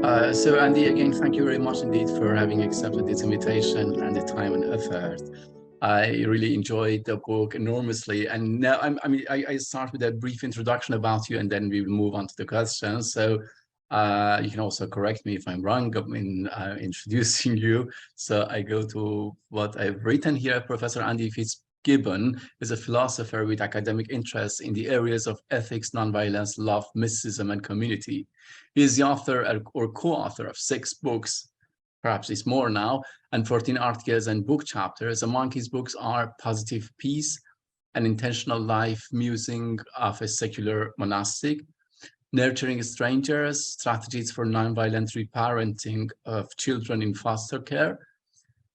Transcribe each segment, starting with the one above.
So Andy, again, thank you very much indeed for having accepted this invitation and the time and effort. I really enjoyed the book enormously. And now I start with a brief introduction about you, and then we will move on to the questions. So you can also correct me if I'm wrong in introducing you. So I go to what I've written here. Professor Andy Fitz Gibbon is a philosopher with academic interests in the areas of ethics, nonviolence, love, mysticism, and community. He is the author or co-author of 6 books, perhaps it's more now, and 14 articles and book chapters. Among his books are Positive Peace, An Intentional Life, Musing of a Secular Monastic, Nurturing Strangers, Strategies for Nonviolent Reparenting of Children in Foster Care,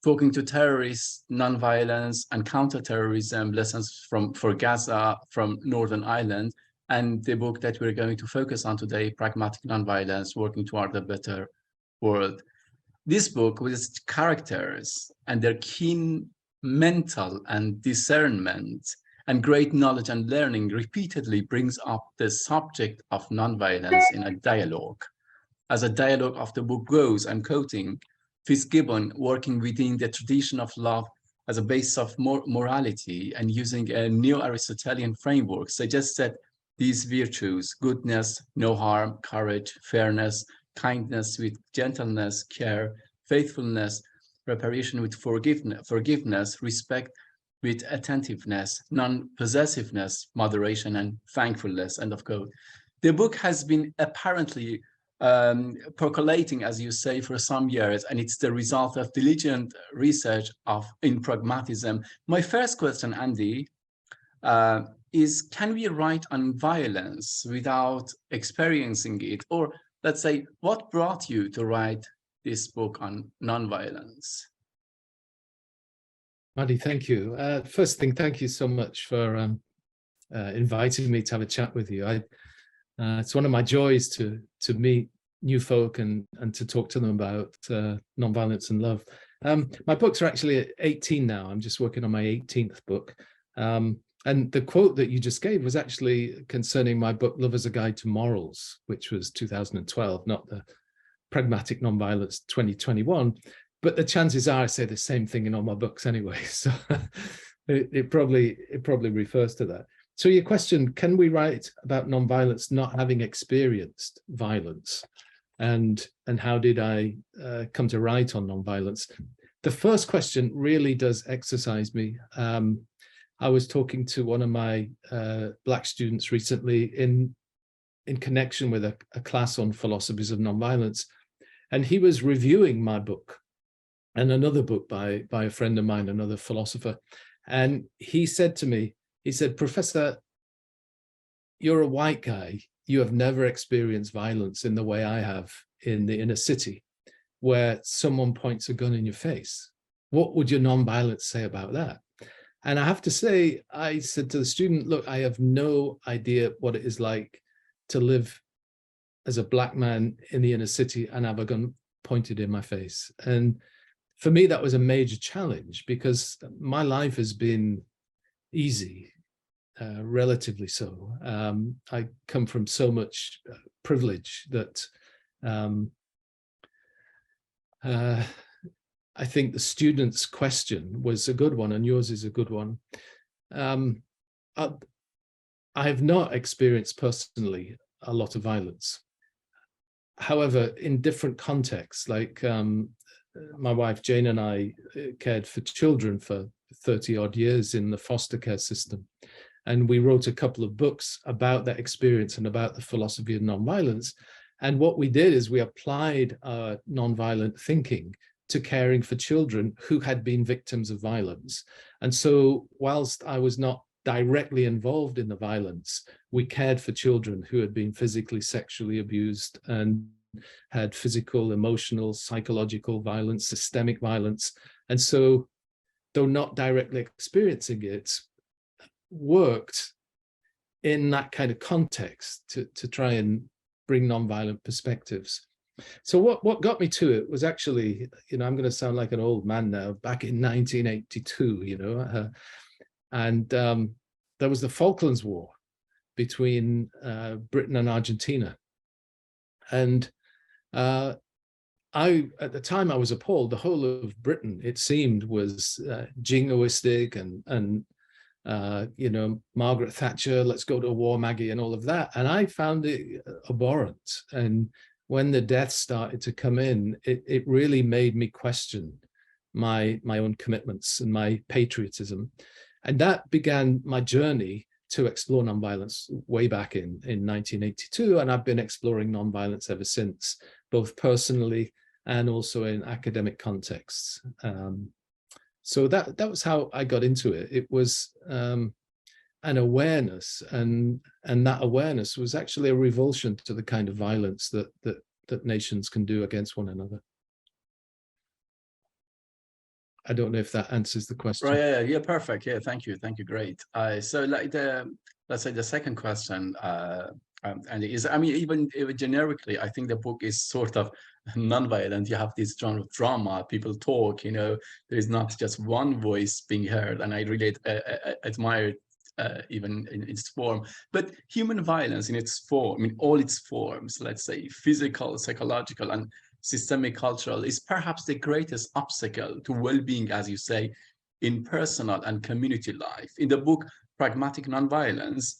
Talking to Terrorists, Nonviolence and Counterterrorism, Lessons for Gaza from Northern Ireland, and the book that we're going to focus on today, Pragmatic Nonviolence, Working Toward a Better World. This book, with its characters and their keen mental and discernment and great knowledge and learning, repeatedly brings up the subject of nonviolence in a dialogue. As a dialogue of the book goes, I'm quoting, Fitz Gibbon, working within the tradition of love as a base of morality and using a neo-Aristotelian framework, suggests that these virtues, goodness, no harm, courage, fairness, kindness with gentleness, care, faithfulness, reparation with forgiveness, respect with attentiveness, non-possessiveness, moderation, and thankfulness, end of quote. The book has been apparently percolating, as you say, for some years, and it's the result of diligent research in pragmatism. My first question, Andy, is, can we write on violence without experiencing it? Or let's say, what brought you to write this book on nonviolence? Maddie, thank you. First thing, thank you so much for inviting me to have a chat with you. It's one of my joys to meet new folk and to talk to them about nonviolence and love. My books are actually at 18 now. I'm just working on my 18th book. And the quote that you just gave was actually concerning my book, Love as a Guide to Morals, which was 2012, not the Pragmatic Nonviolence 2021. But the chances are I say the same thing in all my books anyway. So it probably refers to that. So your question, can we write about nonviolence not having experienced violence? And how did I come to write on nonviolence? The first question really does exercise me. I was talking to one of my Black students recently in connection with a class on philosophies of nonviolence, and he was reviewing my book and another book by a friend of mine, another philosopher, and he said to me, he said, "Professor, you're a white guy. You have never experienced violence in the way I have in the inner city, where someone points a gun in your face. What would your nonviolence say about that?" And I have to say, I said to the student, look, I have no idea what it is like to live as a Black man in the inner city and have a gun pointed in my face. And for me, that was a major challenge because my life has been easy, relatively so. I come from so much privilege that I think the student's question was a good one, and yours is a good one. I have not experienced personally a lot of violence. However, in different contexts, like my wife Jane and I cared for children for 30 odd years in the foster care system. And we wrote a couple of books about that experience and about the philosophy of nonviolence. And what we did is we applied our nonviolent thinking to caring for children who had been victims of violence. And so whilst I was not directly involved in the violence, we cared for children who had been physically, sexually abused and had physical, emotional, psychological violence, systemic violence. And so, though not directly experiencing it, worked in that kind of context to try and bring nonviolent perspectives. So what got me to it was actually, I'm going to sound like an old man now, back in 1982, and there was the Falklands War between Britain and Argentina. And At the time I was appalled. The whole of Britain, it seemed, was jingoistic and you know, Margaret Thatcher, let's go to war, Maggie, and all of that. And I found it abhorrent. And when the deaths started to come in, it really made me question my own commitments and my patriotism. And that began my journey to explore nonviolence way back in 1982. And I've been exploring nonviolence ever since, both personally and also in academic contexts. So that was how I got into it. It was an awareness, and that awareness was actually a revulsion to the kind of violence that nations can do against one another. I don't know if that answers the question. Right, yeah, perfect. Yeah, thank you, great. So like let's say the second question, and is, I mean, even generically, I think the book is sort of non-violent. You have this genre of drama, people talk, you know, there is not just one voice being heard, and I really admire even in its form. But human violence in its form, in all its forms, let's say physical, psychological, and systemic cultural, is perhaps the greatest obstacle to well-being, as you say, in personal and community life. In the book Pragmatic Nonviolence,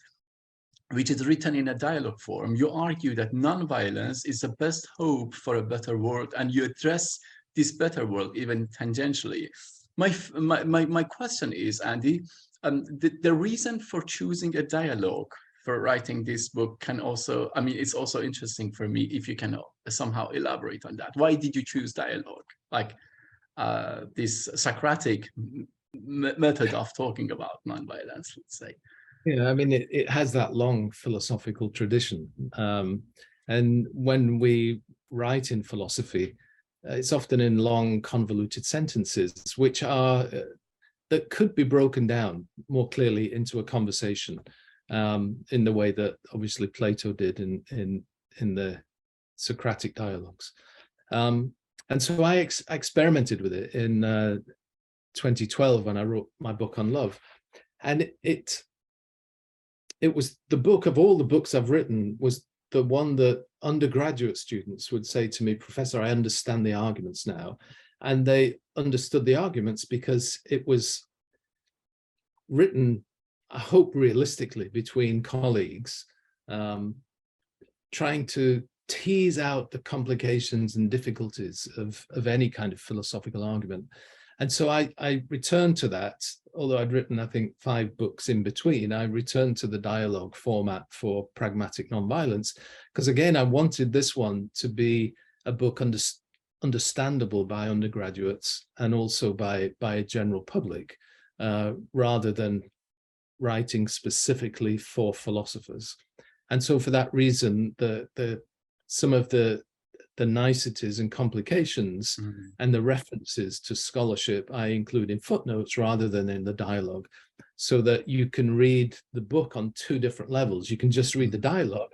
which is written in a dialogue form, you argue that nonviolence is the best hope for a better world, and you address this better world even tangentially. My question is, Andy, the reason for choosing a dialogue for writing this book can also, I mean, it's also interesting for me if you can somehow elaborate on that. Why did you choose dialogue? Like this Socratic method of talking about nonviolence, let's say. Yeah, I mean, it has that long philosophical tradition. And when we write in philosophy, it's often in long, convoluted sentences, which are, that could be broken down more clearly into a conversation, in the way that obviously Plato did in the Socratic dialogues. And so I experimented with it in 2012 when I wrote my book on love. And it was the book of all the books I've written, was the one that undergraduate students would say to me, Professor, I understand the arguments now. And they understood the arguments because it was written, I hope, realistically between colleagues, trying to tease out the complications and difficulties of any kind of philosophical argument. And so I returned to that, although I'd written, I think, 5 books in between. I returned to the dialogue format for Pragmatic Nonviolence, because again, I wanted this one to be a book understandable by undergraduates and also by a general public, rather than writing specifically for philosophers. And so for that reason, some of the niceties and complications and the references to scholarship I include in footnotes rather than in the dialogue, so that you can read the book on 2 different levels. You can just read the dialogue,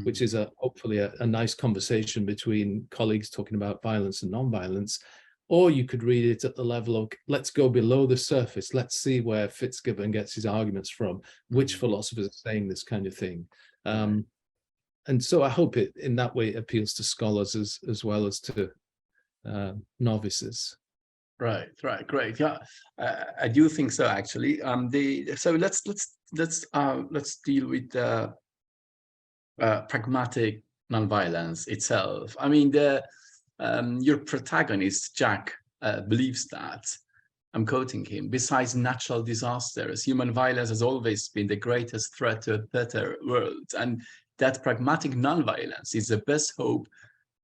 which is hopefully a nice conversation between colleagues talking about violence and non-violence, or you could read it at the level of, let's go below the surface, let's see where Fitz Gibbon gets his arguments from, which philosophers are saying this kind of thing. And so I hope it, in that way, appeals to scholars as well as to novices. Right, great. Yeah, I do think so. Actually, so let's deal with the pragmatic nonviolence itself. I mean, your protagonist Jack believes that, I'm quoting him, besides natural disasters, human violence has always been the greatest threat to a better world, and that pragmatic nonviolence is the best hope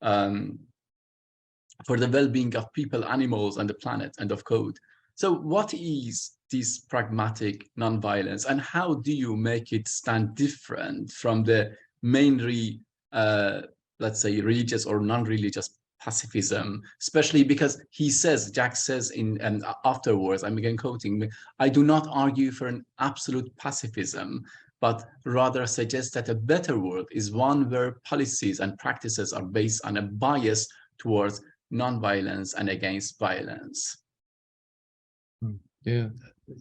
for the well-being of people, animals, and the planet, end of quote. So what is this pragmatic nonviolence, and how do you make it stand different from the mainly, let's say, religious or non-religious pacifism, especially because he says, Jack says in afterwards, I'm again quoting, I do not argue for an absolute pacifism, but rather suggest that a better world is one where policies and practices are based on a bias towards non-violence and against violence. Yeah,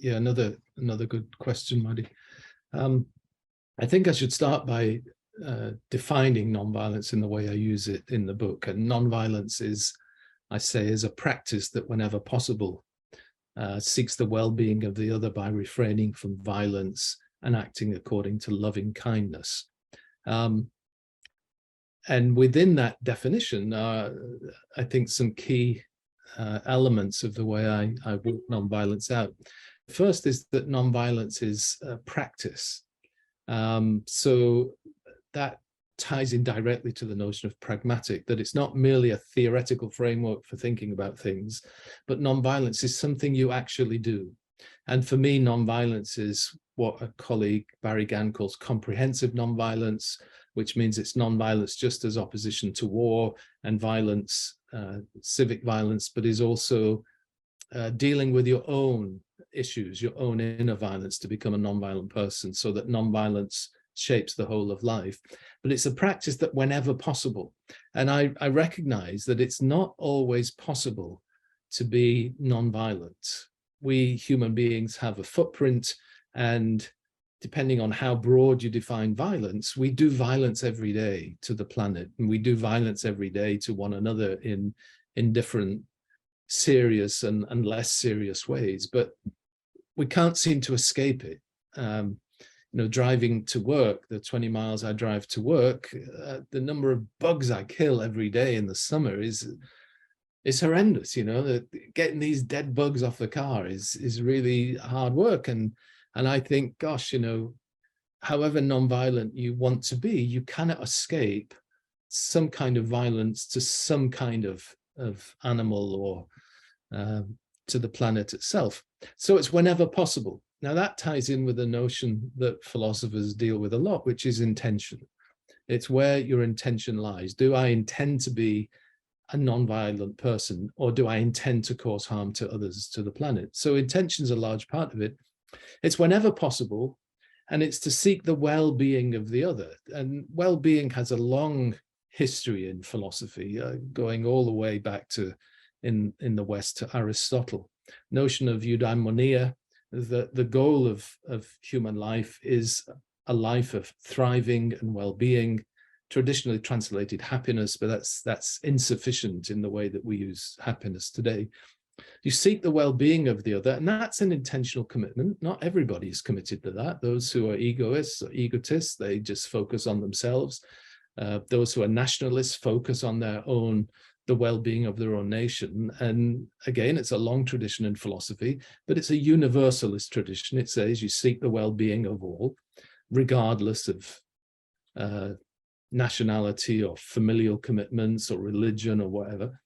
another good question, Maddy. I think I should start by defining nonviolence in the way I use it in the book. And nonviolence is, I say, is a practice that whenever possible seeks the well-being of the other by refraining from violence and acting according to loving kindness. And within that definition, I think some key elements of the way I work nonviolence out. First is that nonviolence is a practice. So that ties in directly to the notion of pragmatic, that it's not merely a theoretical framework for thinking about things, but nonviolence is something you actually do. And for me, nonviolence is what a colleague, Barry Gann, calls comprehensive nonviolence, which means it's nonviolence just as opposition to war and violence, civic violence, but is also dealing with your own issues, your own inner violence to become a nonviolent person, so that nonviolence shapes the whole of life. But it's a practice that whenever possible, and I recognize that it's not always possible to be nonviolent. We human beings have a footprint, and depending on how broad you define violence, we do violence every day to the planet, and we do violence every day to one another in different serious and less serious ways, but we can't seem to escape it. You know, driving to work, the 20 miles I drive to work, the number of bugs I kill every day in the summer is horrendous. You know, getting these dead bugs off the car is really hard work. And I think, gosh, you know, however nonviolent you want to be, you cannot escape some kind of violence to some kind of animal or to the planet itself. So it's whenever possible. Now that ties in with the notion that philosophers deal with a lot, which is intention. It's where your intention lies. Do I intend to be a non-violent person, or do I intend to cause harm to others, to the planet? So intention's a large part of it. It's whenever possible, and it's to seek the well-being of the other. And well-being has a long history in philosophy, going all the way back to in the West to Aristotle. Notion of eudaimonia, the goal of human life is a life of thriving and well-being, traditionally translated happiness, but that's insufficient in the way that we use happiness today. You seek the well-being of the other, and that's an intentional commitment. Not everybody is committed to that. Those who are egoists or egotists, they just focus on themselves. Those who are nationalists focus on the well-being of their own nation. And again, it's a long tradition in philosophy, but it's a universalist tradition. It says you seek the well-being of all, regardless of nationality or familial commitments or religion or whatever.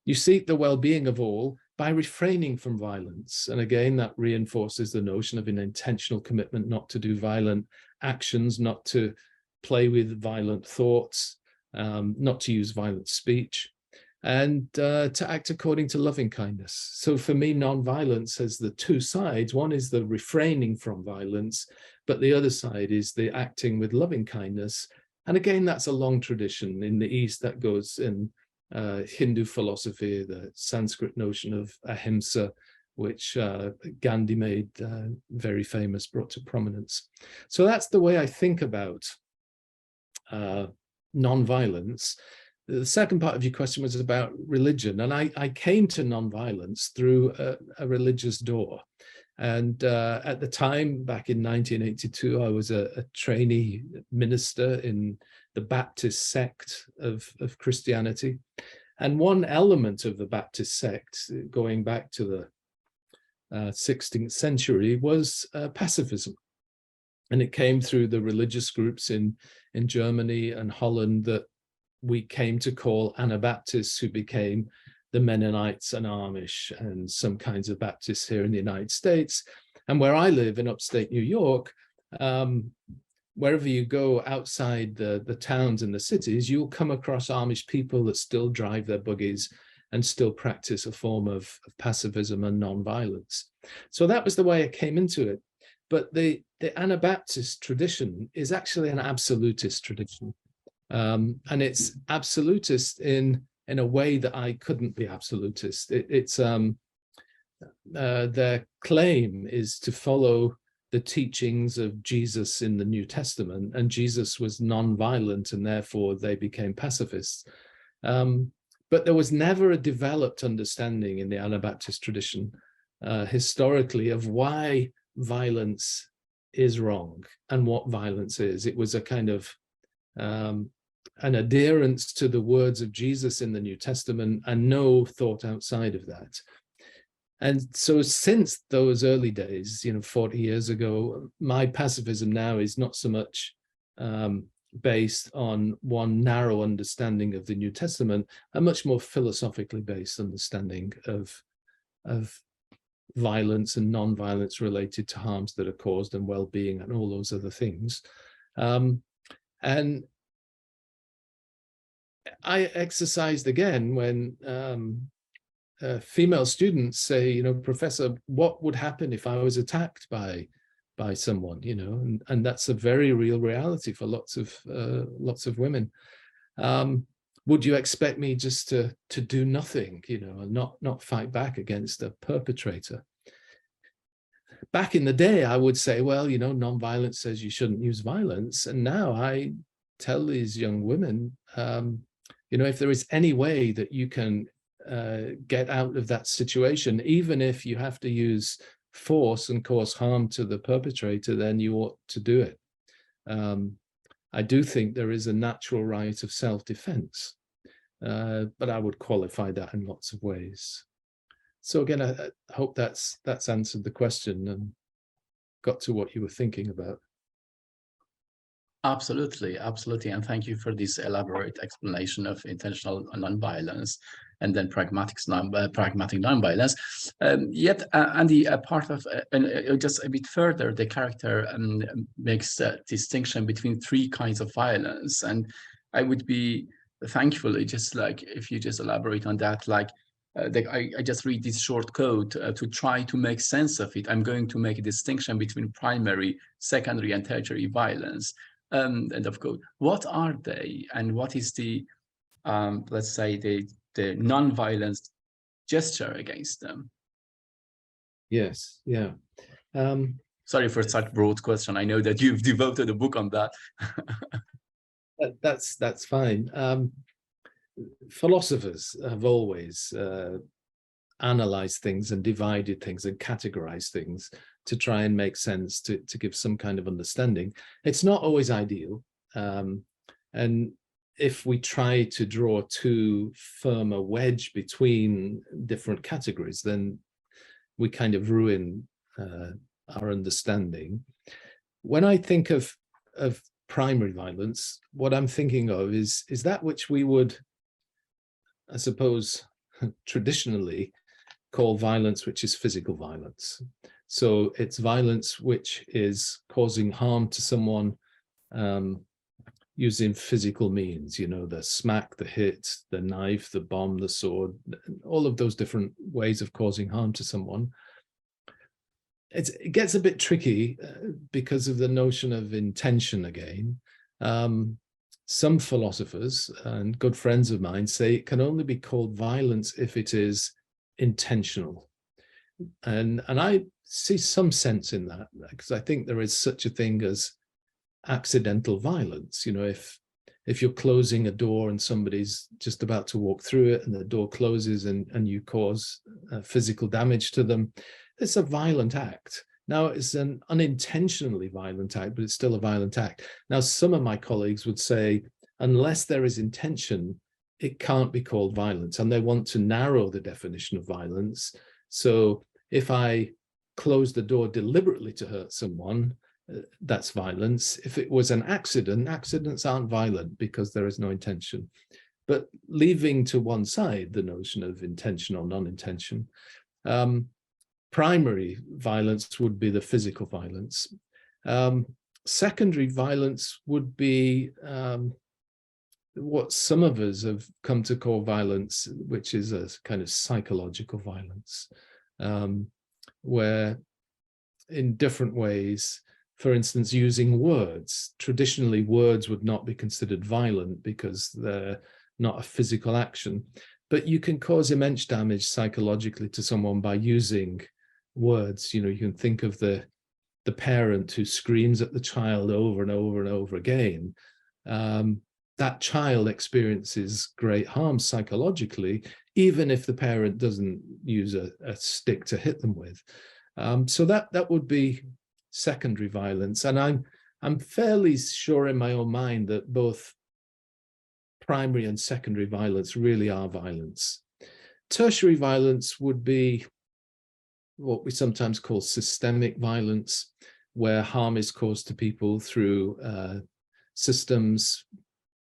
You seek the well-being of all by refraining from violence. And again, that reinforces the notion of an intentional commitment not to do violent actions, not to play with violent thoughts, not to use violent speech, and to act according to loving kindness. So for me, non-violence has the two sides. One is the refraining from violence, but the other side is the acting with loving kindness. And again, that's a long tradition. In the East, that goes in Hindu philosophy, the Sanskrit notion of ahimsa, which Gandhi made very famous, brought to prominence. So that's the way I think about non-violence. The second part of your question was about religion, and I came to non-violence through a religious door. And at the time, back in 1982, I was a trainee minister in the Baptist sect of Christianity. And one element of the Baptist sect, going back to the 16th century, was pacifism. And it came through the religious groups in Germany and Holland that we came to call Anabaptists, who became the Mennonites and Amish and some kinds of Baptists here in the United States. And where I live in upstate New York, wherever you go outside the towns and the cities, you'll come across Amish people that still drive their buggies and still practice a form of pacifism and nonviolence. So that was the way I came into it. But the Anabaptist tradition is actually an absolutist tradition. And it's absolutist in a way that I couldn't be absolutist. Their claim is to follow the teachings of Jesus in the New Testament, and Jesus was non-violent, and therefore they became pacifists. But there was never a developed understanding in the Anabaptist tradition historically of why violence is wrong and what violence is. It was a kind of an adherence to the words of Jesus in the New Testament and no thought outside of that. And so since those early days, 40 years ago, my pacifism now is not so much based on one narrow understanding of the New Testament, a much more philosophically based understanding of violence and non-violence related to harms that are caused and well-being and all those other things. And I exercised again when female students say, Professor, what would happen if I was attacked by someone, and that's a very real reality for lots of women. Would you expect me just to do nothing, and not fight back against a perpetrator? Back in the day, I would say, well, non-violence says you shouldn't use violence. And now I tell these young women, if there is any way that you can get out of that situation, even if you have to use force and cause harm to the perpetrator, then you ought to do it. I do think there is a natural right of self-defense, but I would qualify that in lots of ways. So again, I hope that's answered the question and got to what you were thinking about. Absolutely, absolutely. And thank you for this elaborate explanation of intentional nonviolence and then pragmatic nonviolence. Yet, Andy, a part of, just a bit further, the character makes a distinction between three kinds of violence. And I would be thankful, just like if you just elaborate on that, like I just read this short quote to try to make sense of it. I'm going to make a distinction between primary, secondary, and tertiary violence. End of quote. What are they, and what is the, let's say, the non-violence gesture against them? Yes, yeah. Sorry for such broad question. I know that you've devoted a book on that. That's fine. Philosophers have always analyzed things and divided things and categorized things to try and make sense, to give some kind of understanding. It's not always ideal. And if we try to draw too firm a wedge between different categories, then we kind of ruin our understanding. When I think of primary violence, what I'm thinking of is that which we would, I suppose, traditionally call violence, which is physical violence. So it's violence which is causing harm to someone using physical means, the smack, the hit, the knife, the bomb, the sword, all of those different ways of causing harm to someone. It gets a bit tricky because of the notion of intention again. Some philosophers and good friends of mine say it can only be called violence if it is intentional. And I see some sense in that, because I think there is such a thing as accidental violence. If you're closing a door and somebody's just about to walk through it and the door closes and you cause physical damage to them, it's a violent act. Now, it's an unintentionally violent act, but it's still a violent act. Now, some of my colleagues would say, unless there is intention, it can't be called violence. And they want to narrow the definition of violence. So if I close the door deliberately to hurt someone, that's violence. If it was an accident, accidents aren't violent because there is no intention. But leaving to one side the notion of intention or non-intention, primary violence would be the physical violence. Secondary violence would be what some of us have come to call violence, which is a kind of psychological violence, where in different ways, for instance, using words. Traditionally, words would not be considered violent because they're not a physical action, but you can cause immense damage psychologically to someone by using words. You can think of the the parent who screams at the child over and over and over again, that child experiences great harm psychologically, even if the parent doesn't use a stick to hit them with. So that would be secondary violence. And I'm fairly sure in my own mind that both primary and secondary violence really are violence. Tertiary violence would be what we sometimes call systemic violence, where harm is caused to people through systems.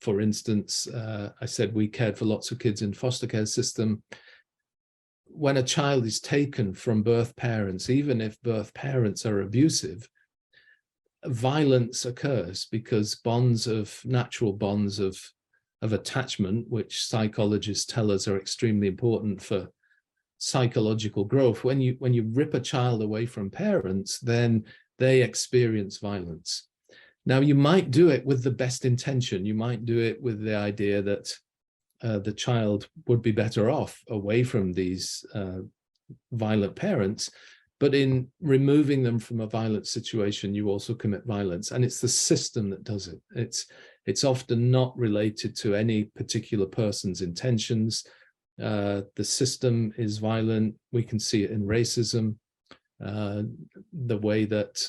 For instance, I said we cared for lots of kids in foster care system. When a child is taken from birth parents, even if birth parents are abusive, violence occurs because natural bonds of attachment, which psychologists tell us are extremely important for psychological growth. When you rip a child away from parents, then they experience violence. Now, you might do it with the best intention. You might do it with the idea that the child would be better off away from these violent parents. But in removing them from a violent situation, you also commit violence. And it's the system that does it. It's often not related to any particular person's intentions. The system is violent. We can see it in racism. The way that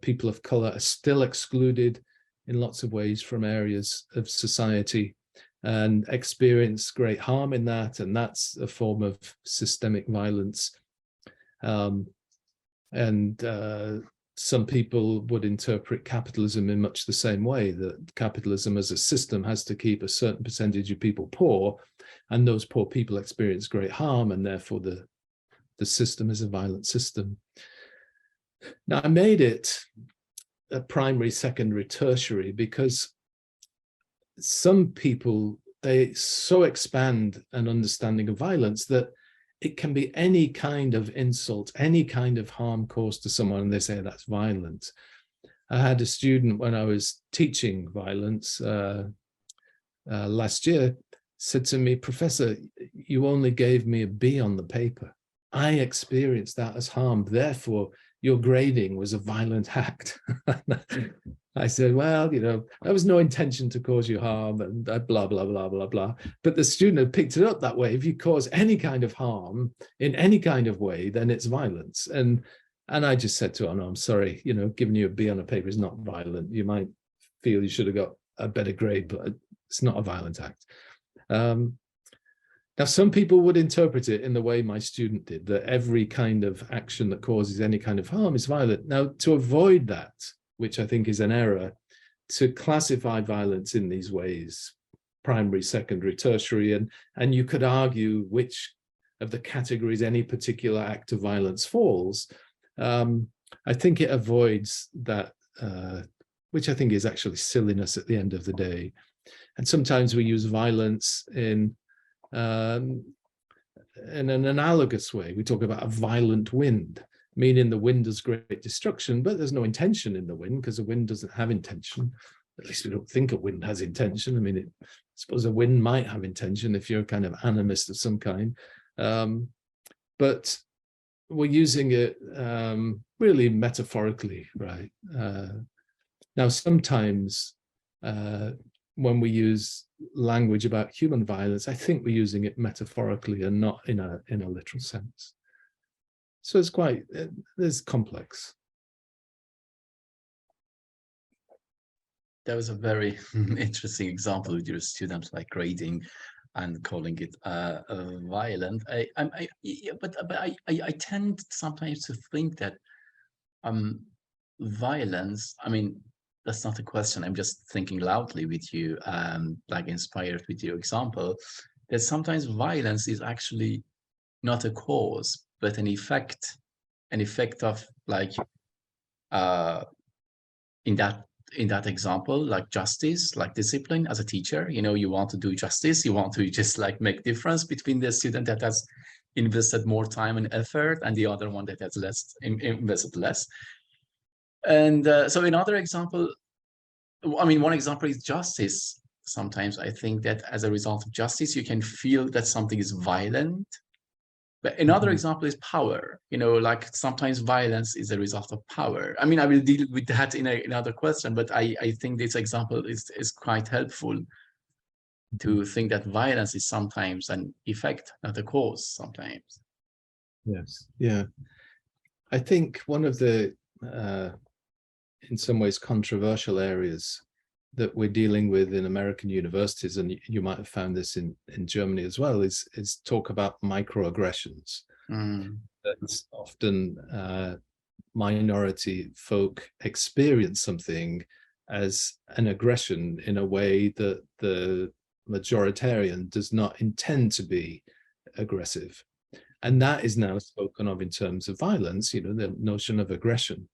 people of color are still excluded in lots of ways from areas of society and experience great harm in that, and that's a form of systemic violence. Some people would interpret capitalism in much the same way, that capitalism as a system has to keep a certain percentage of people poor, and those poor people experience great harm, and therefore the system is a violent system. Now, I made it a primary, secondary, tertiary because some people, they so expand an understanding of violence that it can be any kind of insult, any kind of harm caused to someone, and they say that's violent. I had a student when I was teaching violence last year said to me, "Professor, you only gave me a B on the paper. I experienced that as harm. Therefore, your grading was a violent act." I said, "Well, there was no intention to cause you harm," and blah, blah, blah, blah, blah. But the student had picked it up that way. If you cause any kind of harm in any kind of way, then it's violence. And I just said to her, "No, I'm sorry, giving you a B on a paper is not violent. You might feel you should have got a better grade, but it's not a violent act." Now, some people would interpret it in the way my student did, that every kind of action that causes any kind of harm is violent. Now, to avoid that, which I think is an error, to classify violence in these ways, primary, secondary, tertiary, and you could argue which of the categories any particular act of violence falls, I think it avoids that, which I think is actually silliness at the end of the day. And sometimes we use violence in an analogous way. We talk about a violent wind, meaning the wind does great destruction, but there's no intention in the wind because the wind doesn't have intention. At least we don't think a wind has intention. I mean, I suppose a wind might have intention if you're a kind of animist of some kind. But we're using it really metaphorically, right? Now, sometimes when we use language about human violence, I think we're using it metaphorically and not in a literal sense. So it's there's complex. That was a very interesting example with your students, like grading and calling it violent. I tend sometimes to think that violence, I mean, that's not a question. I'm just thinking loudly with you, like inspired with your example, that sometimes violence is actually not a cause, but an effect of like, in that example, like justice, like discipline. As a teacher, you want to do justice. You want to just like make difference between the student that has invested more time and effort and the other one that has invested less. And so another example, one example is justice. Sometimes I think that as a result of justice, you can feel that something is violent, But another example is power. Like sometimes violence is a result of power. I mean, I will deal with that in another question, but I think this example is quite helpful to think that violence is sometimes an effect, not a cause sometimes. Yes, yeah. I think one of the, in some ways, controversial areas that we're dealing with in American universities, and you might have found this in Germany as well, is talk about microaggressions. That's often minority folk experience something as an aggression in a way that the majoritarian does not intend to be aggressive. And that is now spoken of in terms of violence, the notion of aggression.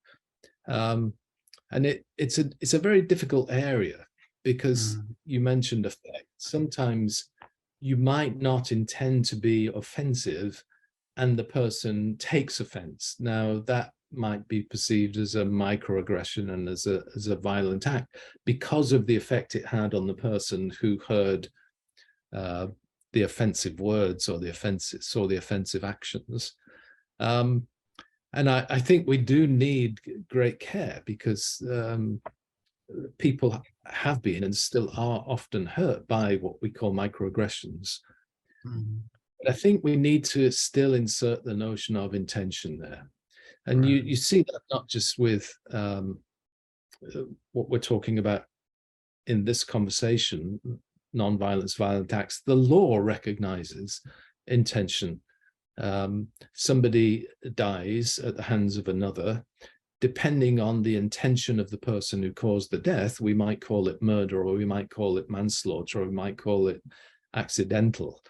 And it's a very difficult area, because you mentioned effect. Sometimes you might not intend to be offensive and the person takes offense. Now that might be perceived as a microaggression and as a violent act because of the effect it had on the person who heard the offensive words or the offensive actions. And I think we do need great care, because people have been and still are often hurt by what we call microaggressions. But I think we need to still insert the notion of intention there. And you see that not just with what we're talking about in this conversation, non-violence, violent acts. The law recognizes intention. Somebody dies at the hands of another. Depending on the intention of the person who caused the death, we might call it murder, or we might call it manslaughter, or we might call it accidental.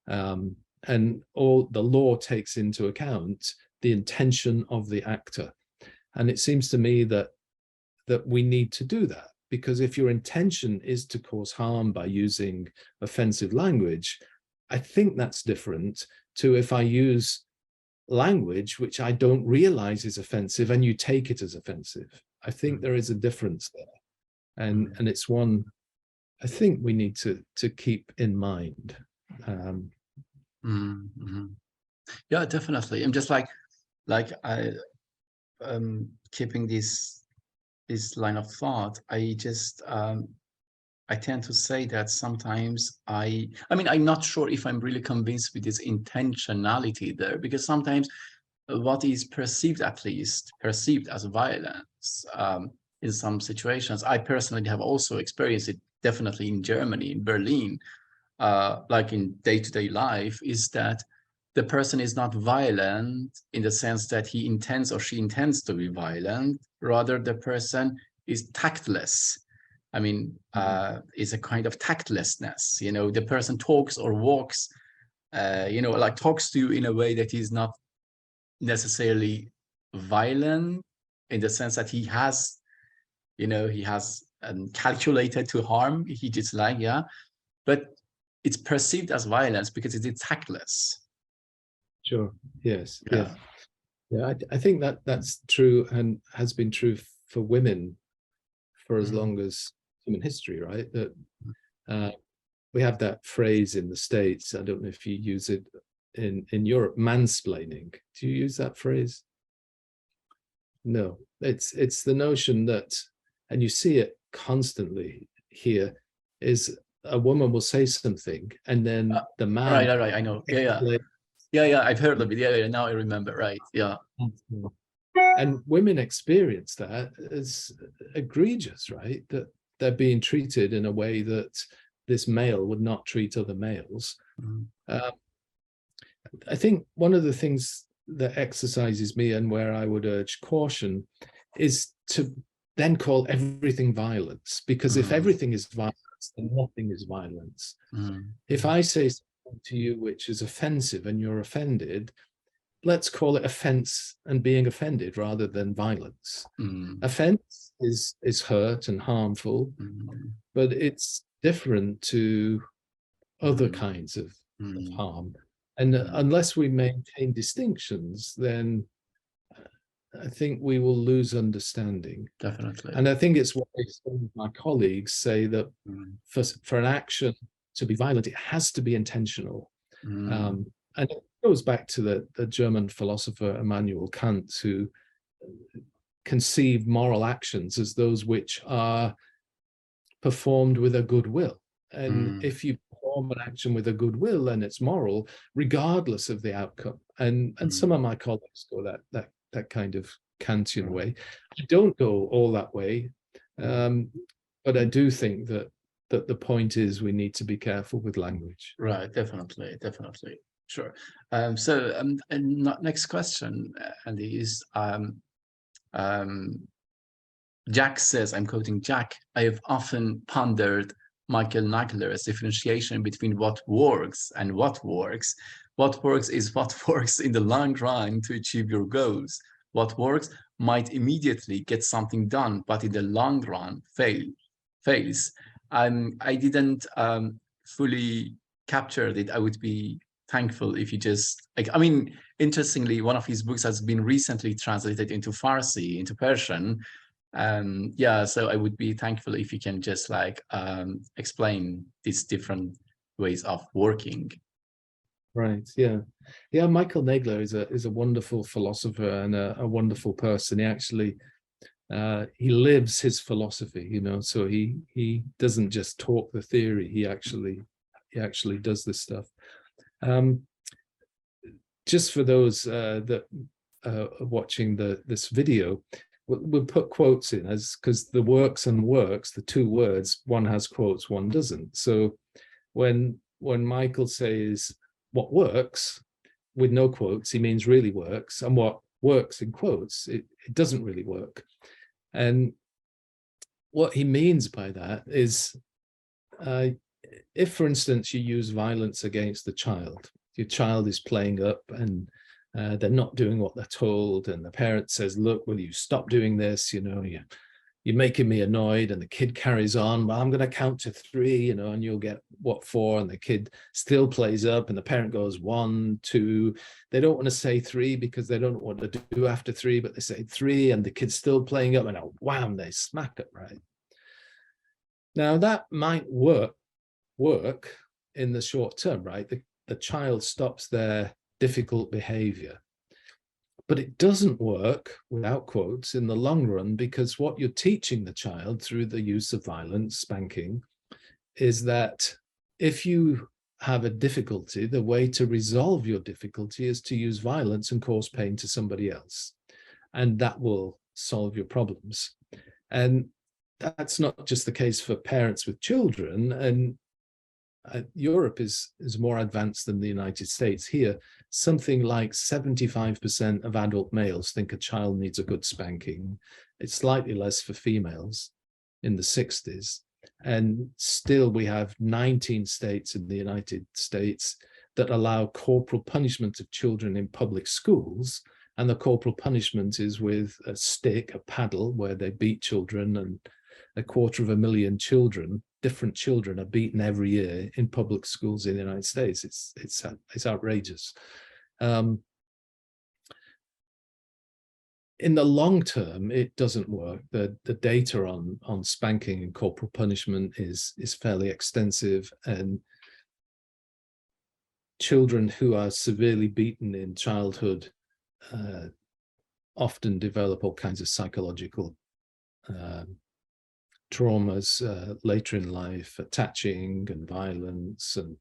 And all the law takes into account the intention of the actor. And it seems to me that we need to do that, because if your intention is to cause harm by using offensive language, I think that's different to if I use language which I don't realize is offensive and you take it as offensive. I think there is a difference there. And it's one I think we need to keep in mind. Yeah, definitely. I'm just like I keeping this line of thought. I tend to say that sometimes I mean, I'm not sure if I'm really convinced with this intentionality there, because sometimes what is perceived, at least perceived as violence in some situations, I personally have also experienced it, definitely in Germany, in Berlin, like in day-to-day life, is that the person is not violent in the sense that he intends or she intends to be violent. Rather, the person is tactless. I mean, is a kind of tactlessness. The person talks or walks, like talks to you in a way that is not necessarily violent, in the sense that he has calculated to harm. He just like, yeah, but it's perceived as violence because it is tactless. Sure. Yes. Yeah. Yeah. I think that's true, and has been true for women for as long as human history, right? That we have that phrase in the States. I don't know if you use it in Europe, mansplaining. Do you use that phrase? No. It's the notion that, and you see it constantly here, is a woman will say something and then the man. Right. I know. Yeah. I've heard of it. Yeah. Now I remember. Right. Yeah. And women experience that as egregious, right? That they're being treated in a way that this male would not treat other males. I think one of the things that exercises me, and where I would urge caution, is to then call everything violence, because if everything is violence, then nothing is violence. If I say something to you which is offensive and you're offended, let's call it offense and being offended rather than violence. Offense is hurt and harmful, but it's different to other kinds of harm. And unless we maintain distinctions, then I think we will lose understanding. Definitely. And I think it's why some of my colleagues say that for an action to be violent, it has to be intentional. And of goes back to the German philosopher Immanuel Kant, who conceived moral actions as those which are performed with a good will. And if you perform an action with a good will, then it's moral, regardless of the outcome. And some of my colleagues go that kind of Kantian way. I don't go all that way, but I do think that the point is we need to be careful with language. Right, definitely. Sure. And next question, Andy, is Jack says, I'm quoting Jack, I have often pondered Michael Nagler's differentiation between what works and what works. What works is what works in the long run to achieve your goals. What works might immediately get something done, but in the long run fails. I didn't fully capture it. I would be thankful if you just, like, I mean, interestingly, one of his books has been recently translated into Farsi, into Persian. Yeah, so I would be thankful if you can just like explain these different ways of working. Right. Yeah. Michael Nagler is a wonderful philosopher and a wonderful person. He actually he lives his philosophy, you know. So he doesn't just talk the theory. He actually does this stuff. Just for those that are watching this video, we'll put quotes in, as because the works and works, the two words, one has quotes, one doesn't. So when Michael says what works with no quotes, he means really works, and what works in quotes, it doesn't really work. And what he means by that is, if, for instance, you use violence against the child, your child is playing up and they're not doing what they're told, and the parent says, look, will you stop doing this? You know, you're making me annoyed, and the kid carries on, well, I'm going to count to 3, you know, and you'll get what 4, and the kid still plays up, and the parent goes 1, 2. They don't want to say 3 because they don't know what to do after 3, but they say 3, and the kid's still playing up, and wham, they smack it, right? Now that might work in the short term, right? The child stops their difficult behavior. But it doesn't work, without quotes, in the long run, because what you're teaching the child through the use of violence, spanking, is that if you have a difficulty, the way to resolve your difficulty is to use violence and cause pain to somebody else. And that will solve your problems. And that's not just the case for parents with children. And Europe is more advanced than the United States. Here, something like 75% of adult males think a child needs a good spanking. It's slightly less for females, in the 60s. And still we have 19 states in the United States that allow corporal punishment of children in public schools. And the corporal punishment is with a stick, a paddle, where they beat children, and 250,000 children, different children, are beaten every year in public schools in the United States. It's outrageous. In the long term, it doesn't work. The data on spanking and corporal punishment is fairly extensive, and children who are severely beaten in childhood often develop all kinds of psychological traumas later in life, attaching and violence and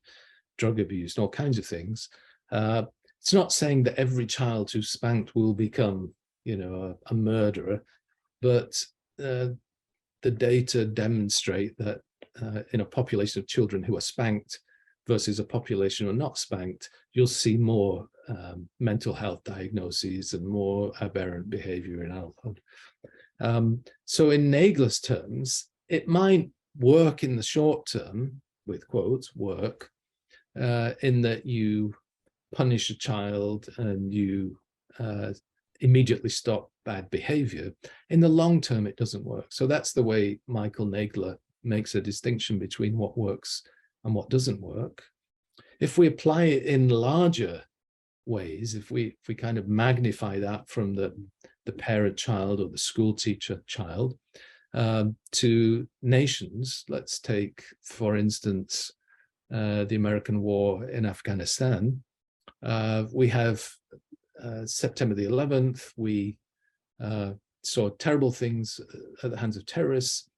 drug abuse and all kinds of things. It's not saying that every child who's spanked will become, you know, a murderer, but the data demonstrate that in a population of children who are spanked versus a population who are not spanked, you'll see more mental health diagnoses and more aberrant behavior in adulthood. So in Nagler's terms, it might work in the short term, with quotes, work, in that you punish a child and you immediately stop bad behavior. In the long term, it doesn't work. So that's the way Michael Nagler makes a distinction between what works and what doesn't work. If we apply it in larger ways, if we kind of magnify that from the parent child or the school teacher child to nations, let's take, for instance, the American war in Afghanistan. We have September the 11th. We saw terrible things at the hands of terrorists,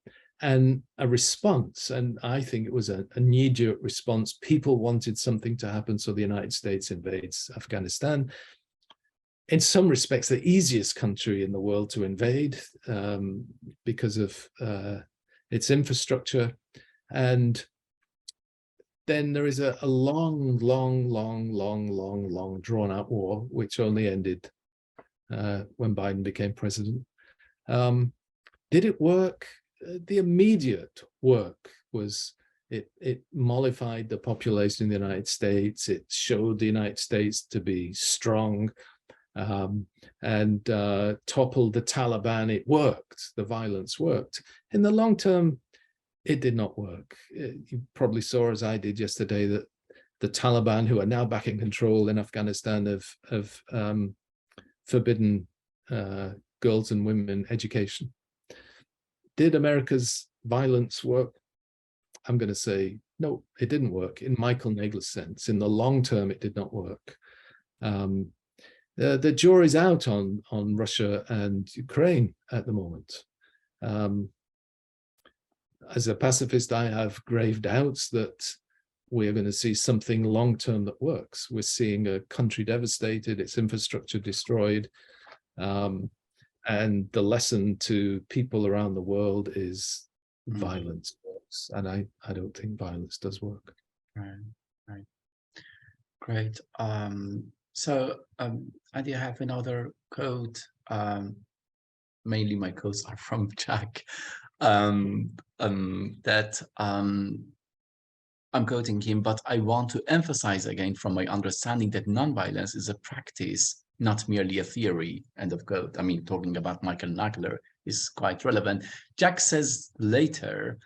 and a response, and I think it was a knee-jerk response. People wanted something to happen, so the United States invades Afghanistan. In some respects, the easiest country in the world to invade because of its infrastructure. And then there is a long drawn-out war, which only ended when Biden became president. Did it work? The immediate work was it mollified the population in the United States. It showed the United States to be strong, and toppled the Taliban. It worked. The violence worked. In the long term, it did not work. You probably saw, as I did yesterday, that the Taliban, who are now back in control in Afghanistan, have forbidden girls and women education. Did America's violence work? I'm going to say, no, it didn't work. In Michael Nagler's sense, in the long term, it did not work. The jury's out on Russia and Ukraine at the moment. As a pacifist, I have grave doubts that we are going to see something long-term that works. We're seeing a country devastated, its infrastructure destroyed, and the lesson to people around the world is violence works, and I don't think violence does work. Right. Great. So I do have another quote. Mainly my quotes are from Jack. That I'm quoting him, but I want to emphasize again from my understanding that nonviolence is a practice, not merely a theory, end of quote. I mean, talking about Michael Nagler is quite relevant. Jack says later,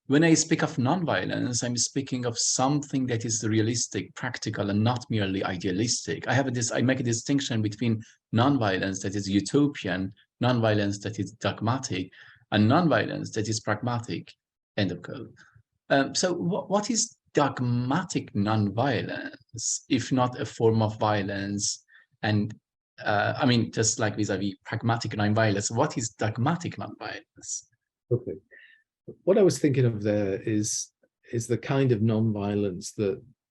when I speak of nonviolence, I'm speaking of something that is realistic, practical, and not merely idealistic. I make a distinction between nonviolence that is utopian, nonviolence that is dogmatic, and nonviolence that is pragmatic, end of quote. So what is dogmatic nonviolence, if not a form of violence? And I mean, just like vis-a-vis pragmatic nonviolence, what is dogmatic nonviolence? Okay. What I was thinking of there is the kind of nonviolence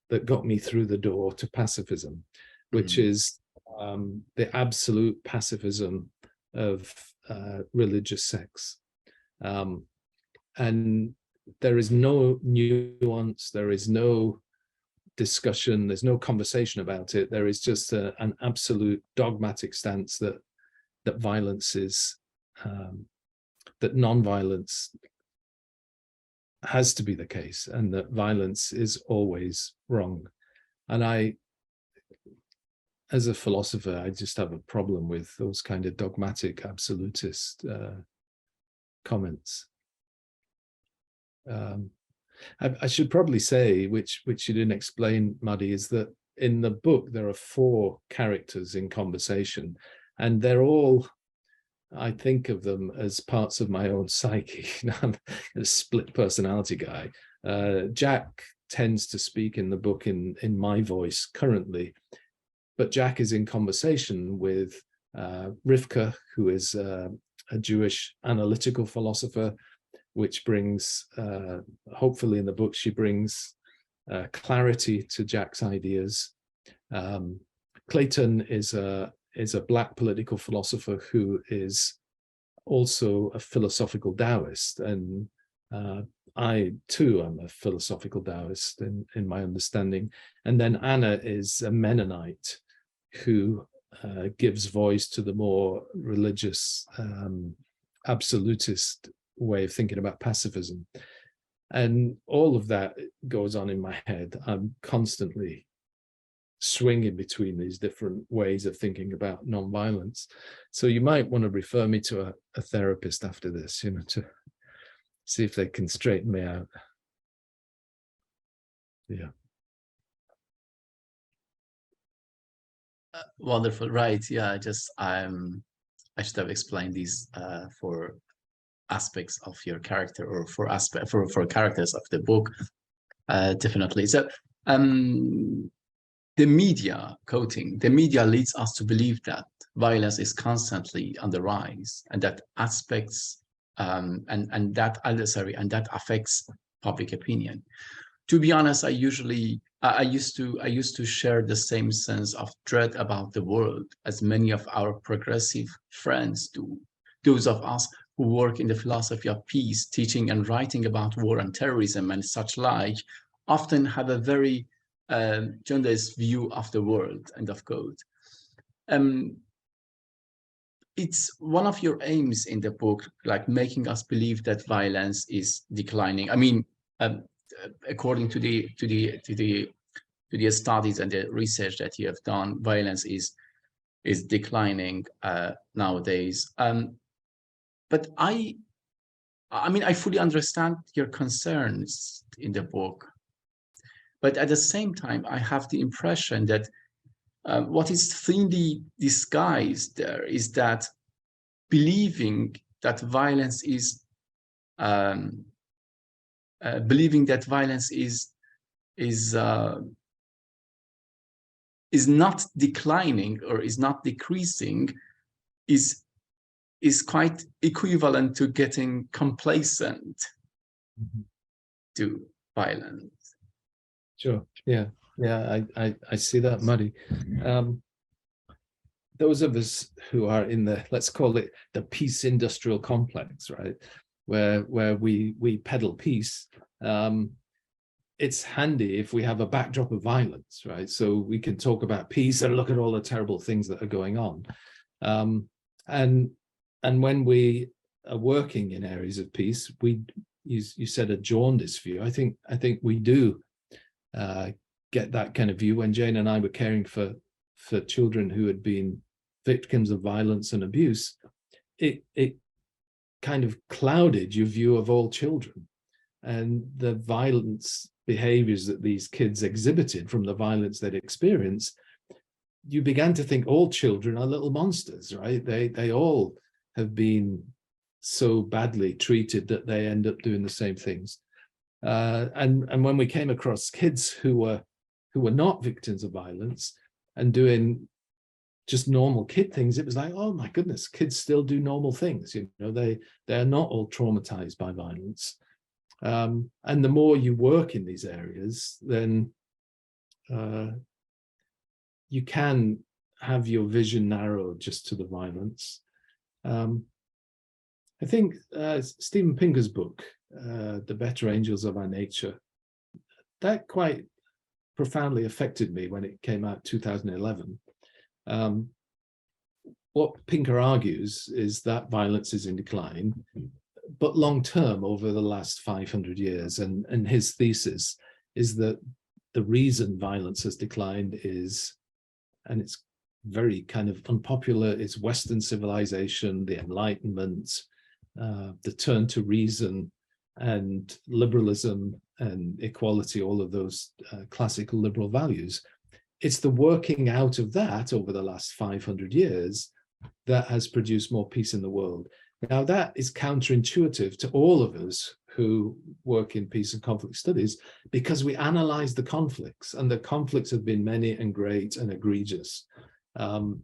that got me through the door to pacifism, which is the absolute pacifism of religious sects. And there is no nuance, there is no discussion, there's no conversation about it. There is just an absolute dogmatic stance that violence is, that non-violence has to be the case, and that violence is always wrong. And I, as a philosopher, I just have a problem with those kind of dogmatic, absolutist comments. I should probably say, which you didn't explain, Muddy, is that in the book there are 4 characters in conversation, and they're all, I think of them as parts of my own psyche. I'm a split personality guy. Jack tends to speak in the book in my voice currently, but Jack is in conversation with Rivka, who is a Jewish analytical philosopher, which brings, hopefully in the book, she brings clarity to Jack's ideas. Clayton is a Black political philosopher who is also a philosophical Taoist, and I too am a philosophical Taoist in my understanding. And then Anna is a Mennonite who gives voice to the more religious, absolutist way of thinking about pacifism. And all of that goes on in my head. I'm constantly swinging between these different ways of thinking about nonviolence. So you might want to refer me to a therapist after this, to see if they can straighten me out. Yeah. Wonderful, right? Yeah, I should have explained these for aspects of your character, or for characters of the book, definitely. So the media, quoting, the media leads us to believe that violence is constantly on the rise, and that aspects and that affects public opinion. To be honest, I used to share the same sense of dread about the world as many of our progressive friends do. Those of us who work in the philosophy of peace, teaching and writing about war and terrorism and such like, often have a very jaundiced view of the world, end of quote. It's one of your aims in the book, like making us believe that violence is declining. I mean, according to the studies and the research that you have done, violence is declining nowadays. But I mean, I fully understand your concerns in the book, but at the same time, I have the impression that what is thinly disguised there is that believing that violence is not declining or is not decreasing is quite equivalent to getting complacent to violence. Sure. Yeah. Yeah. I see that, Muddy. Those of us who are in the, let's call it the peace industrial complex, right, where we peddle peace, it's handy if we have a backdrop of violence, right? So we can talk about peace and look at all the terrible things that are going on. And when we are working in areas of peace, you said a jaundiced view. I think we do get that kind of view. When Jane and I were caring for children who had been victims of violence and abuse, it kind of clouded your view of all children and the violence behaviors that these kids exhibited from the violence they'd experienced. You began to think all children are little monsters, right? They all have been so badly treated that they end up doing the same things. And when we came across kids who were not victims of violence and doing just normal kid things, it was like, oh my goodness, kids still do normal things. You know, they are not all traumatized by violence. And the more you work in these areas, then you can have your vision narrowed just to the violence. I think Steven Pinker's book, The Better Angels of Our Nature, that quite profoundly affected me when it came out 2011. What Pinker argues is that violence is in decline, but long term over the last 500 years. And his thesis is that the reason violence has declined is, and it's very kind of unpopular, is Western civilization, the Enlightenment, the turn to reason and liberalism and equality, all of those classical liberal values. It's the working out of that over the last 500 years that has produced more peace in the world. Now, that is counterintuitive to all of us who work in peace and conflict studies, because we analyze the conflicts, and the conflicts have been many and great and egregious. But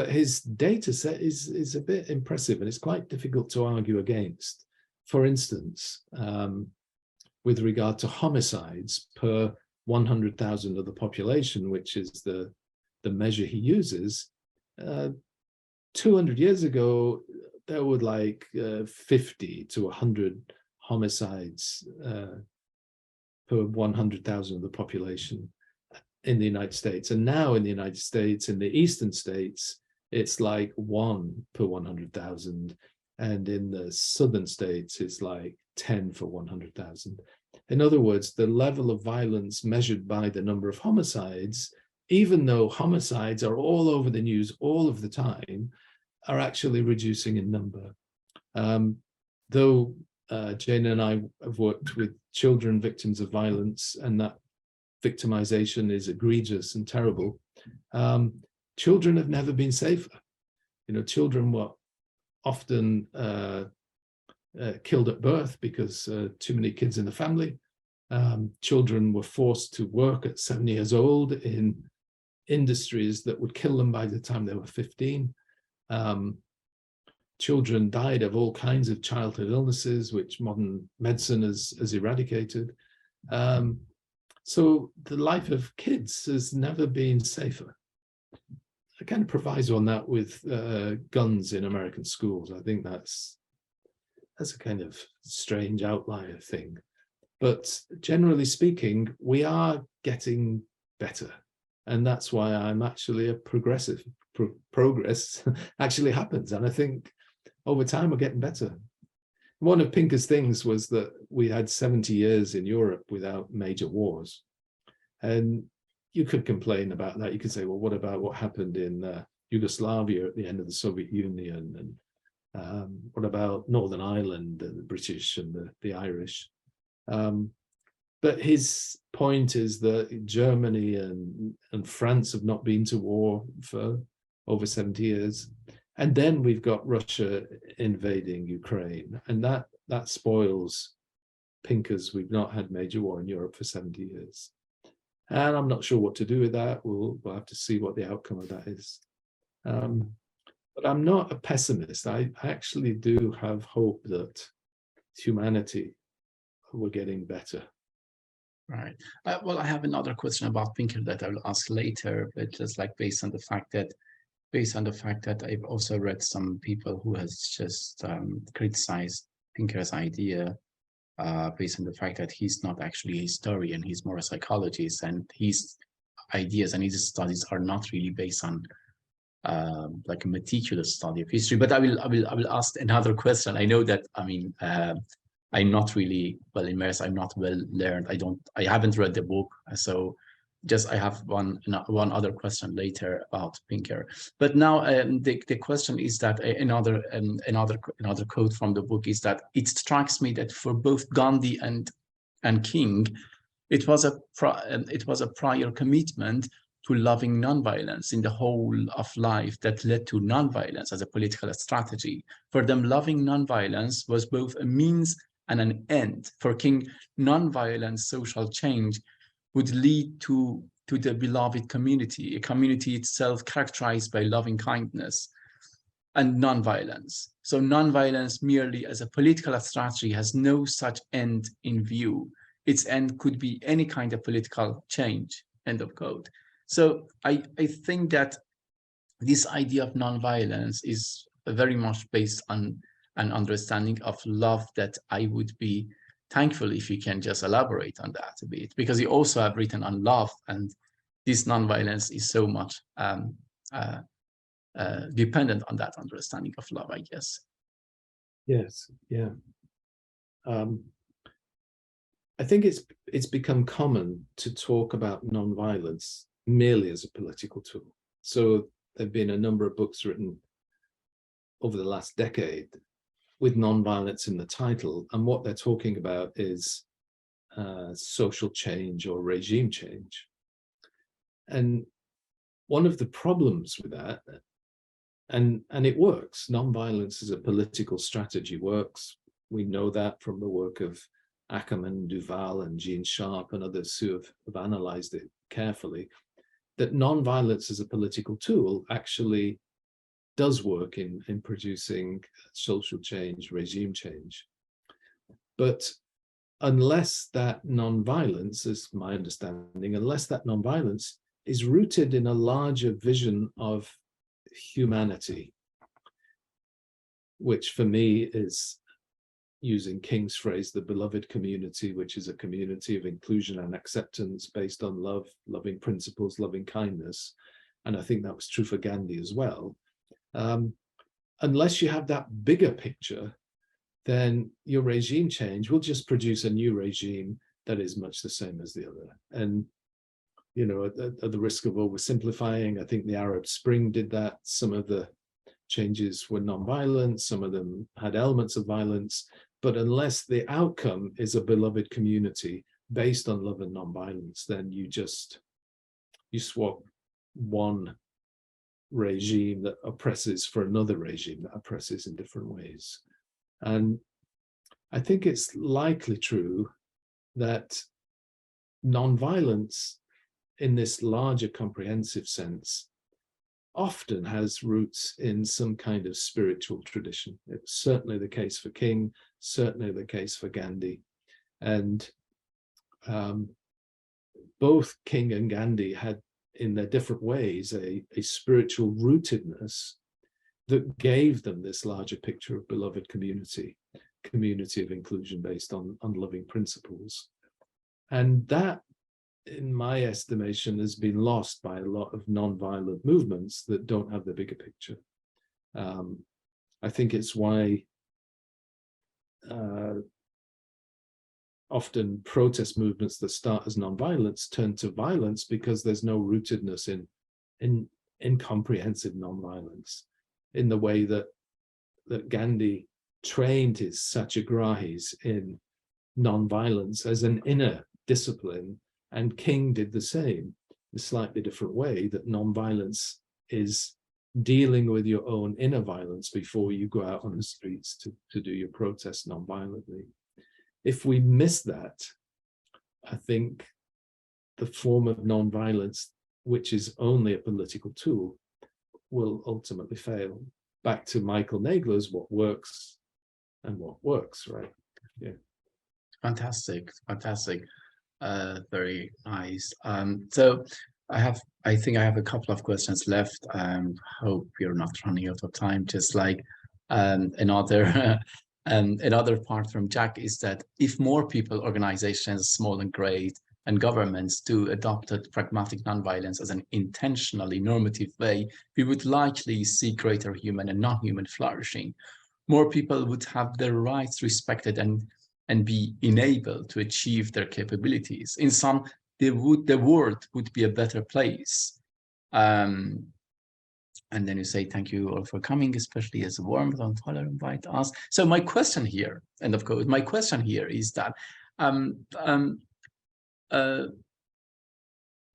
his data set is a bit impressive, and it's quite difficult to argue against. For instance, with regard to homicides per 100,000 of the population, which is the measure he uses, 200 years ago, there were like 50 to 100 homicides per 100,000 of the population in the United States. And now in the United States, in the eastern states, it's like 1 per 100,000. And in the southern states, it's like 10 for 100,000. In other words, the level of violence measured by the number of homicides, even though homicides are all over the news all of the time, are actually reducing in number. Though Jane and I have worked with children victims of violence, and that victimization is egregious and terrible, children have never been safer. You know, children were often killed at birth because too many kids in the family. Children were forced to work at 7 years old in industries that would kill them by the time they were 15. Children died of all kinds of childhood illnesses, which modern medicine has eradicated. So the life of kids has never been safer. I kind of proviso on that with guns in American schools. I think that's a kind of strange outlier thing. But generally speaking, we are getting better. And that's why I'm actually a progressive. Progress actually happens. And I think over time we're getting better. One of Pinker's things was that we had 70 years in Europe without major wars. And you could complain about that. You could say, well, what about what happened in Yugoslavia at the end of the Soviet Union? And what about Northern Ireland, and the British and the Irish? But his point is that Germany and France have not been to war for over 70 years. And then we've got Russia invading Ukraine. And that spoils Pinker's "we've not had major war in Europe for 70 years. And I'm not sure what to do with that. We'll have to see what the outcome of that is. But I'm not a pessimist. I actually do have hope that humanity, we're getting better. Right. Well, I have another question about Pinker that I will ask later, but just like based on the fact that I've also read some people who has just criticized Pinker's idea based on the fact that he's not actually a historian, he's more a psychologist, and his ideas and his studies are not really based on like a meticulous study of history. But I will ask another question. I know that, I mean, I'm not really well immersed. I'm not well learned. I haven't read the book. So just I have one other question later about Pinker. But now the question is that another quote from the book is that it strikes me that for both Gandhi and King, it was a prior commitment to loving nonviolence in the whole of life that led to nonviolence as a political strategy. For them, loving nonviolence was both a means and an end. For King, nonviolent social change would lead to the beloved community, a community itself characterized by loving kindness and nonviolence. So nonviolence merely as a political strategy has no such end in view. Its end could be any kind of political change, end of quote. So I think that this idea of nonviolence is very much based on an understanding of love that I would be thankful if you can just elaborate on that a bit, because you also have written on love, and this nonviolence is so much dependent on that understanding of love, I guess. Yes, yeah. I think it's become common to talk about nonviolence merely as a political tool. So there have been a number of books written over the last decade with nonviolence in the title, and what they're talking about is social change or regime change. And one of the problems with that, and it works, nonviolence as a political strategy works. We know that from the work of Ackerman, Duval, and Gene Sharp and others who have analyzed it carefully, that nonviolence as a political tool actually does work in producing social change, regime change. But unless that nonviolence, is my understanding, unless that nonviolence is rooted in a larger vision of humanity, which for me is, using King's phrase, the beloved community, which is a community of inclusion and acceptance based on love, loving principles, loving kindness. And I think that was true for Gandhi as well. Unless you have that bigger picture, then your regime change will just produce a new regime that is much the same as the other. And, you know, at the risk of oversimplifying, I think the Arab Spring did that. Some of the changes were non-violent, some of them had elements of violence, but unless the outcome is a beloved community based on love and non-violence, then you swap one regime that oppresses for another regime that oppresses in different ways. And I think it's likely true that nonviolence in this larger comprehensive sense often has roots in some kind of spiritual tradition. It's certainly the case for King, certainly the case for Gandhi. And both King and Gandhi had, in their different ways, a spiritual rootedness that gave them this larger picture of beloved community of inclusion based on loving principles. And that, in my estimation, has been lost by a lot of nonviolent movements that don't have the bigger picture. I think it's why often protest movements that start as nonviolence turn to violence, because there's no rootedness in comprehensive nonviolence, in the way that Gandhi trained his satyagrahis in nonviolence as an inner discipline, and King did the same, in a slightly different way, that nonviolence is dealing with your own inner violence before you go out on the streets to do your protest nonviolently. If we miss that, I think the form of nonviolence, which is only a political tool, will ultimately fail. Back to Michael Nagler's what works and what works, right? Yeah. Fantastic. Very nice. So I think I have a couple of questions left. Hope you're not running out of time. Just like another another part from Jack is that if more people, organizations, small and great, and governments adopted pragmatic nonviolence as an intentionally normative way, we would likely see greater human and non-human flourishing. More people would have their rights respected and be enabled to achieve their capabilities. In sum, the world would be a better place. And then you say, thank you all for coming, especially as a warm volunteer invite us. So my question here, and of course, my question here is that,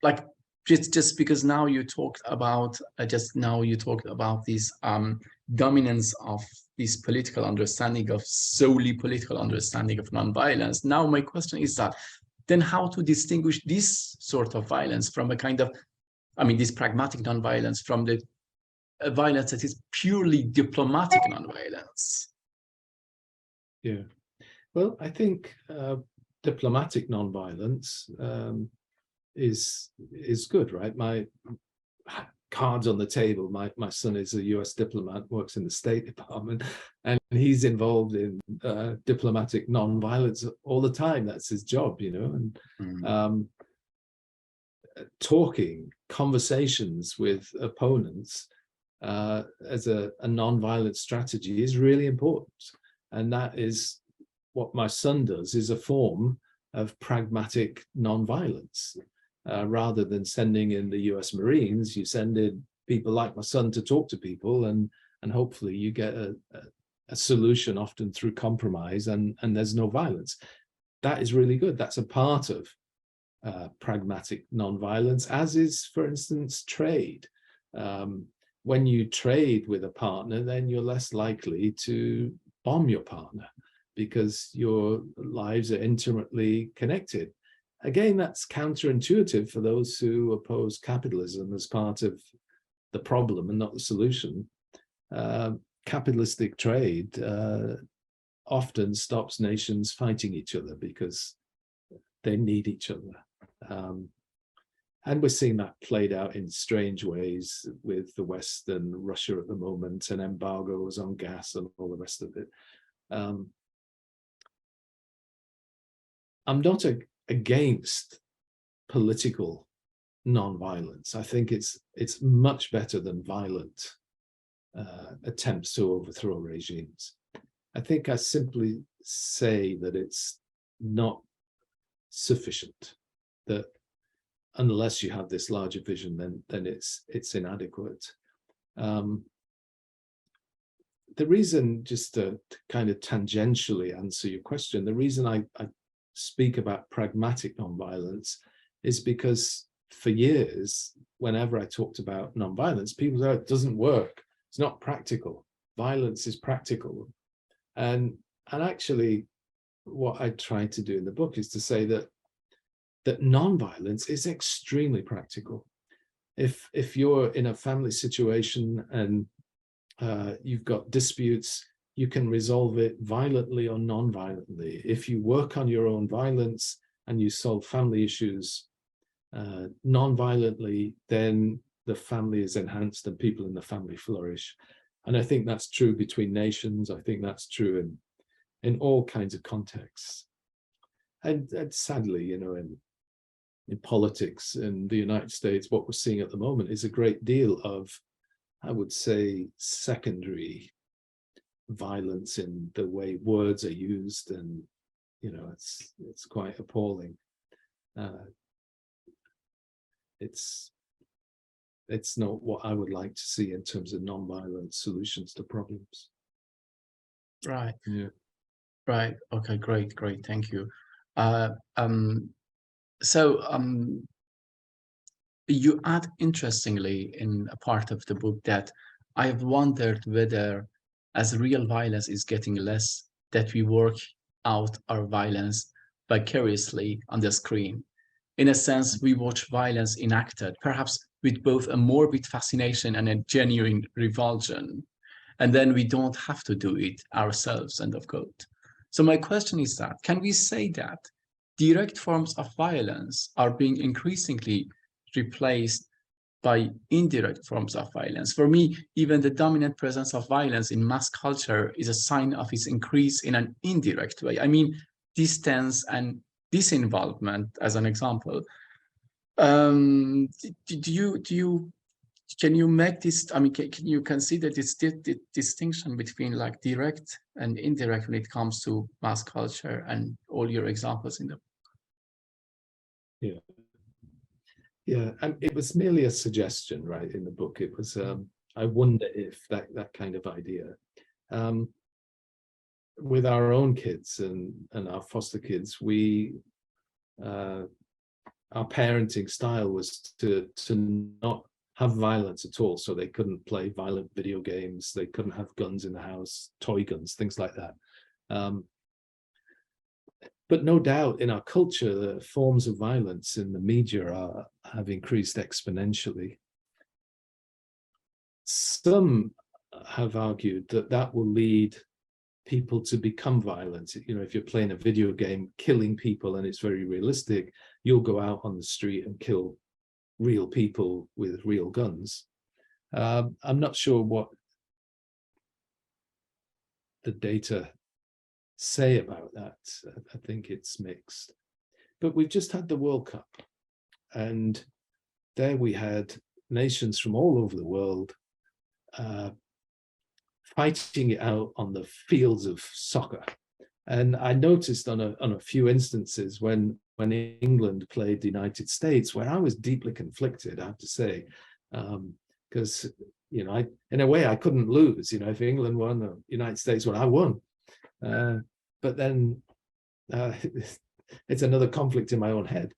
like, just because now you talked about, this dominance of this political understanding of solely political understanding of nonviolence. Now my question is that, then how to distinguish this sort of violence from a kind of, this pragmatic nonviolence from the violence that is purely diplomatic nonviolence? Yeah, well, I think diplomatic nonviolence is good, right? My cards on the table. My son is a US diplomat, works in the State Department, and he's involved in diplomatic nonviolence all the time. That's his job, and talking, conversations with opponents as a nonviolent strategy is really important. And that is what my son does, is a form of pragmatic nonviolence. Rather than sending in the US Marines, you send in people like my son to talk to people, and hopefully you get a solution, often through compromise, and there's no violence. That is really good. That's a part of pragmatic nonviolence, as is, for instance, trade. When you trade with a partner, then you're less likely to bomb your partner because your lives are intimately connected. Again, that's counterintuitive for those who oppose capitalism as part of the problem and not the solution. Capitalistic trade often stops nations fighting each other because they need each other. And we're seeing that played out in strange ways with the West and Russia at the moment, and embargoes on gas and all the rest of it. I'm not against political nonviolence. I think it's much better than violent attempts to overthrow regimes. I think I simply say that it's not sufficient, that unless you have this larger vision, then it's inadequate. The reason, just to kind of tangentially answer your question, the reason I speak about pragmatic nonviolence is because for years, whenever I talked about nonviolence, people said, it doesn't work. It's not practical. Violence is practical. And actually, what I try to do in the book is to say that that non-violence is extremely practical. If you're in a family situation and you've got disputes, you can resolve it violently or non-violently. If you work on your own violence and you solve family issues non-violently, then the family is enhanced and people in the family flourish. And I think that's true between nations. I think that's true in all kinds of contexts. And sadly, you know, in politics in the United States, what we're seeing at the moment is a great deal of, I would say, secondary violence in the way words are used, and you know, it's quite appalling. It's not what I would like to see in terms of non-violent solutions to problems. Right. Yeah. Right. Okay. Great. Great. Thank you. You add interestingly in a part of the book that I have wondered whether, as real violence is getting less, that we work out our violence vicariously on the screen. In a sense, we watch violence enacted, perhaps with both a morbid fascination and a genuine revulsion, and then we don't have to do it ourselves, end of quote. So my question is that, can we say that direct forms of violence are being increasingly replaced by indirect forms of violence? For me, even the dominant presence of violence in mass culture is a sign of its increase in an indirect way. I mean, distance and disinvolvement, as an example. Can you make this, I mean, can you consider this distinction between like direct and indirect when it comes to mass culture and all your examples in the book? Yeah. Yeah, and it was merely a suggestion, right, in the book. It was, I wonder if that kind of idea. With our own kids and our foster kids, our parenting style was to not have violence at all. So they couldn't play violent video games, they couldn't have guns in the house, toy guns, things like that. But no doubt in our culture, the forms of violence in the media have increased exponentially. Some have argued that will lead people to become violent. You know, if you're playing a video game, killing people, and it's very realistic, you'll go out on the street and kill real people with real guns. I'm not sure what the data say about that. I think it's mixed. But we've just had the World Cup, and there we had nations from all over the world fighting it out on the fields of soccer. And I noticed on a few instances when England played the United States, where I was deeply conflicted, I have to say, because you know, in a way I couldn't lose. You know, if England won, the United States won, I won. But then it's another conflict in my own head.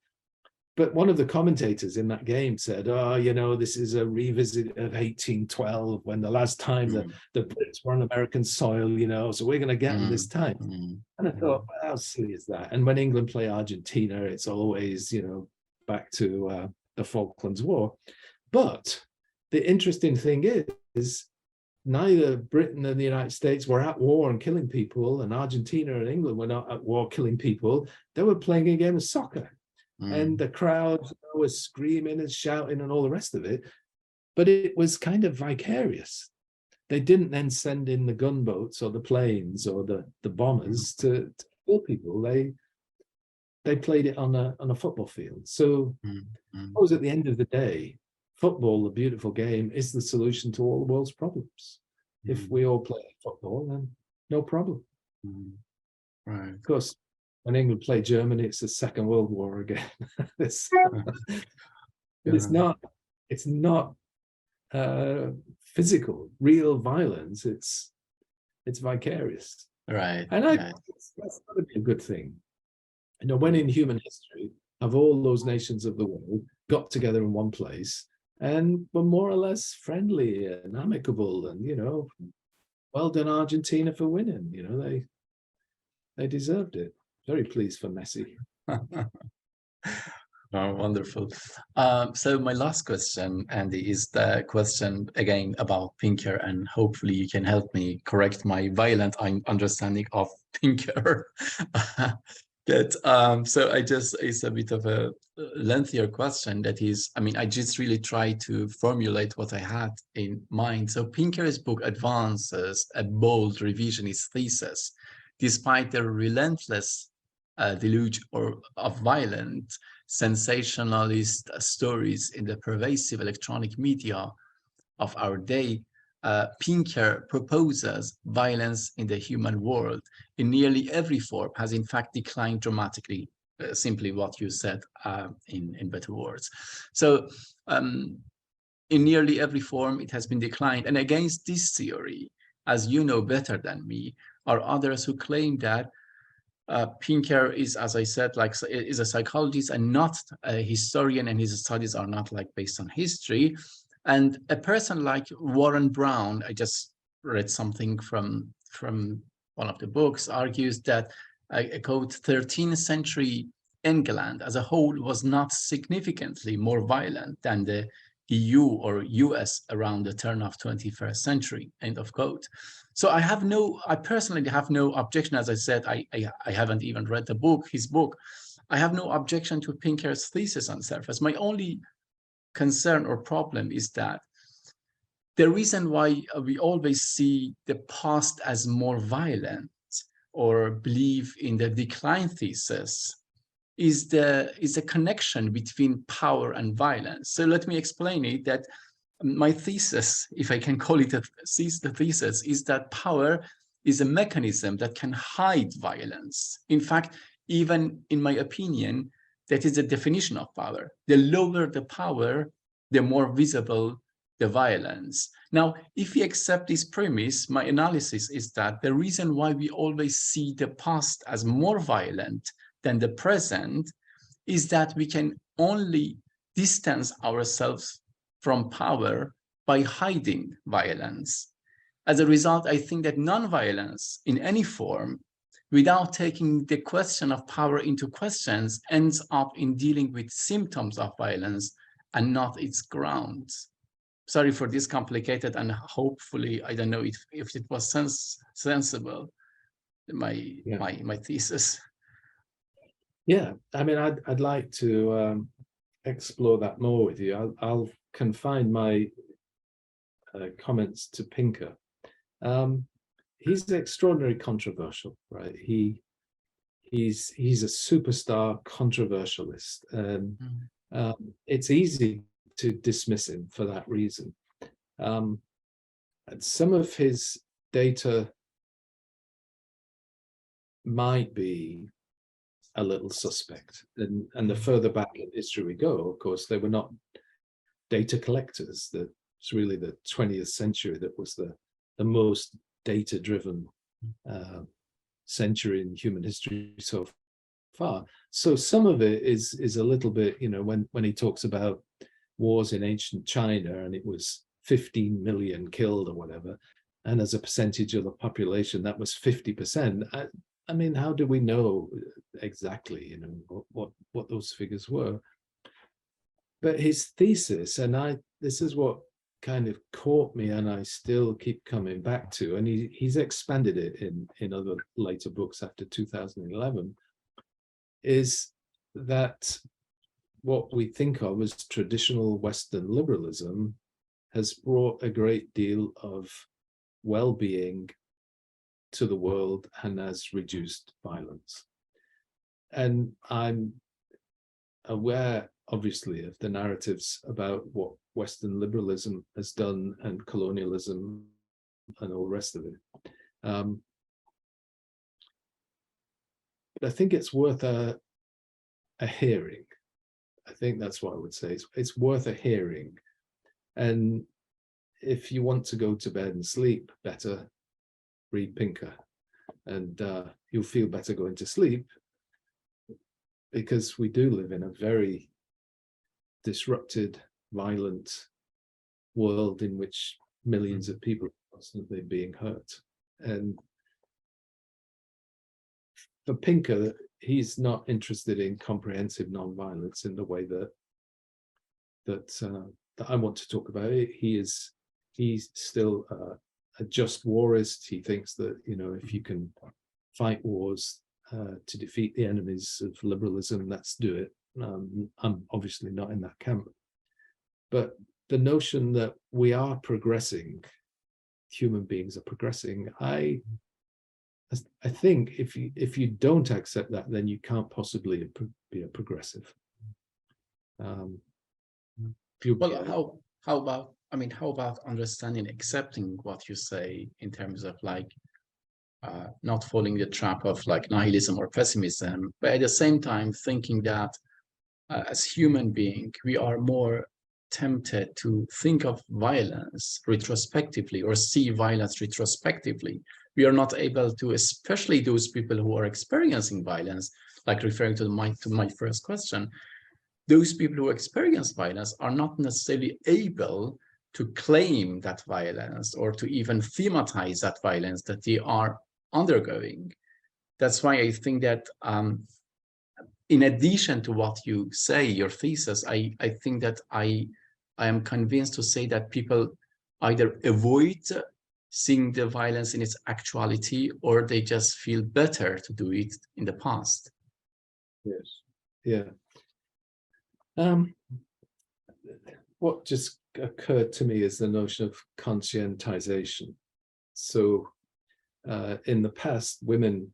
But one of the commentators in that game said, oh, you know, this is a revisit of 1812, when the last time the Brits were on American soil, you know, so we're going to get them this time. And I thought, well, how silly is that? And when England play Argentina, it's always, you know, back to the Falklands War. But the interesting thing is neither Britain and the United States were at war and killing people, and Argentina and England were not at war killing people. They were playing a game of soccer. And the crowd was screaming and shouting and all the rest of it. But it was kind of vicarious. They didn't then send in the gunboats or the planes or the bombers to kill people. They played it on a football field. So I suppose at the end of the day, football, the beautiful game, is the solution to all the world's problems. If we all play football, then no problem. Right. Of course, when England played Germany, it's the Second World War again. It's not physical, real violence. It's vicarious. Right. And that's got to be a good thing. You know, when in human history have all those nations of the world got together in one place and were more or less friendly and amicable, and you know, well done Argentina for winning. You know, they deserved it. Very pleased for Messi. Oh, wonderful. So my last question, Andy, is the question again about Pinker, and hopefully you can help me correct my violent understanding of Pinker. So it's a bit of a lengthier question. That is, I mean, I just really try to formulate what I had in mind. So Pinker's book advances a bold revisionist thesis, despite the relentless deluge of violent sensationalist stories in the pervasive electronic media of our day. Pinker proposes violence in the human world in nearly every form has in fact declined dramatically, simply what you said in better words. So in nearly every form it has been declined. And against this theory, as you know better than me, are others who claim that Pinker is, as I said, is a psychologist and not a historian, and his studies are not based on history. And a person like Warren Brown, I just read something from one of the books, argues that I quote, 13th century England as a whole was not significantly more violent than the EU or US around the turn of 21st century, end of quote. So I personally have no objection. As I said, I haven't even read his book. I have no objection to Pinker's thesis on surface. My only concern or problem is that the reason why we always see the past as more violent or believe in the decline thesis is a connection between power and violence. So let me explain it. That my thesis, if I can call it a thesis, is that power is a mechanism that can hide violence. In fact, even in my opinion, that is the definition of power. The lower the power, the more visible the violence. Now, if we accept this premise, my analysis is that the reason why we always see the past as more violent than the present is that we can only distance ourselves from power by hiding violence. As a result, I think that non-violence in any form, without taking the question of power into questions, ends up in dealing with symptoms of violence and not its grounds. Sorry for this complicated, and hopefully, I don't know if it was sensible, my thesis. Yeah, I mean, I'd like to explore that more with you. I'll confine my comments to Pinker. He's extraordinarily controversial, right? He's a superstar controversialist, and it's easy to dismiss him for that reason. And some of his data might be a little suspect, and the further back in history we go, of course, they were not data collectors. It's really the 20th century that was the most data-driven century in human history so far. So some of it is a little bit, you know, when he talks about wars in ancient China and it was 15 million killed or whatever, and as a percentage of the population that was 50%. I mean, how do we know exactly, you know, what those figures were? But his thesis, and this is what kind of caught me, and I still keep coming back to, and he's expanded it in other later books after 2011, is that what we think of as traditional Western liberalism has brought a great deal of well-being to the world and has reduced violence. And I'm aware, obviously, of the narratives about what Western liberalism has done and colonialism and all the rest of it. But I think it's worth a hearing. I think that's what I would say. It's worth a hearing. And if you want to go to bed and sleep better, read Pinker, and you'll feel better going to sleep, because we do live in a very disrupted, violent world in which millions of people are constantly being hurt. And for Pinker, he's not interested in comprehensive nonviolence in the way that I want to talk about it. He's still a just warist. He thinks that, you know, if you can fight wars to defeat the enemies of liberalism, let's do it. I'm obviously not in that camp, but the notion that we are progressing, human beings are progressing, I think if you don't accept that, then you can't possibly be a progressive. Well, how about understanding, accepting what you say in terms of like not falling the trap of like nihilism or pessimism, but at the same time thinking that as human being, we are more tempted to think of violence retrospectively or see violence retrospectively. We are not able to, especially those people who are experiencing violence, like referring to my first question, those people who experience violence are not necessarily able to claim that violence or to even thematize that violence that they are undergoing. That's why I think that in addition to what you say, your thesis, I think that I am convinced to say that people either avoid seeing the violence in its actuality, or they just feel better to do it in the past. Yes. Yeah. What just occurred to me is the notion of conscientization. So in the past, women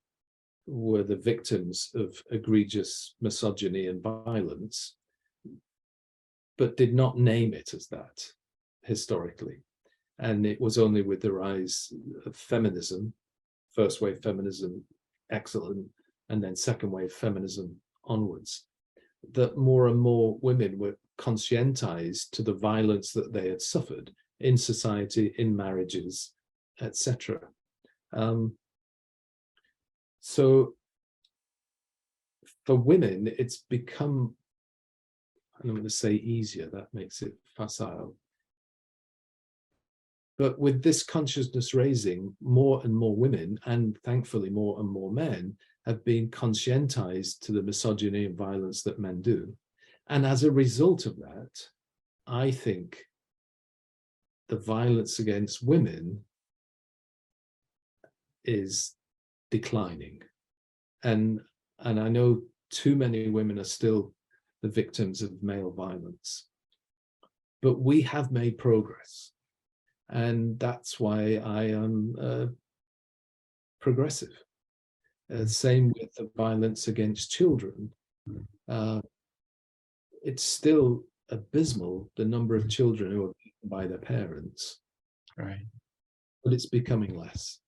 were the victims of egregious misogyny and violence, but did not name it as that historically. And it was only with the rise of feminism, first wave feminism, excellent, and then second wave feminism onwards, that more and more women were conscientized to the violence that they had suffered in society, in marriages, etc. So for women, it's become, I'm going to say easier, that makes it facile. But with this consciousness raising, more and more women, and thankfully more and more men, have been conscientized to the misogyny and violence that men do. And as a result of that, I think the violence against women is declining. And I know too many women are still the victims of male violence. But we have made progress. And that's why I am progressive. Same with the violence against children. It's still abysmal, the number of children who are beaten by their parents. Right. But it's becoming less.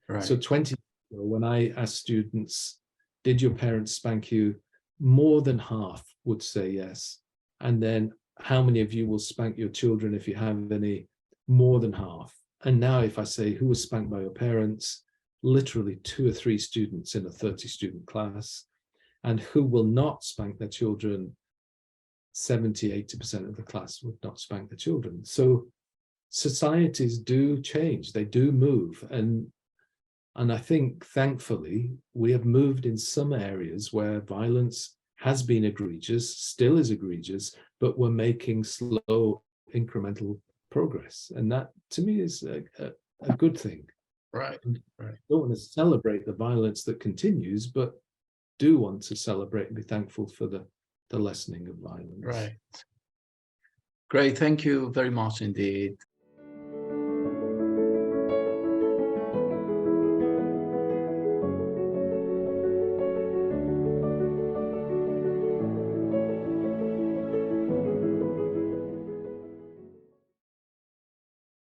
Right. So 20 years ago, when I asked students, did your parents spank you? More than half would say yes. And then how many of you will spank your children if you have any? More than half. And now if I say who was spanked by your parents, literally 2 or 3 students in a 30-student class. And who will not spank their children, 70–80% of the class would not spank their children. So societies do change, they do move. And I think, thankfully, we have moved in some areas where violence has been egregious, still is egregious, but we're making slow, incremental progress. And that, to me, is a good thing. Right. Right. I don't want to celebrate the violence that continues, but do want to celebrate and be thankful for the lessening of violence. Right. Great. Thank you very much indeed.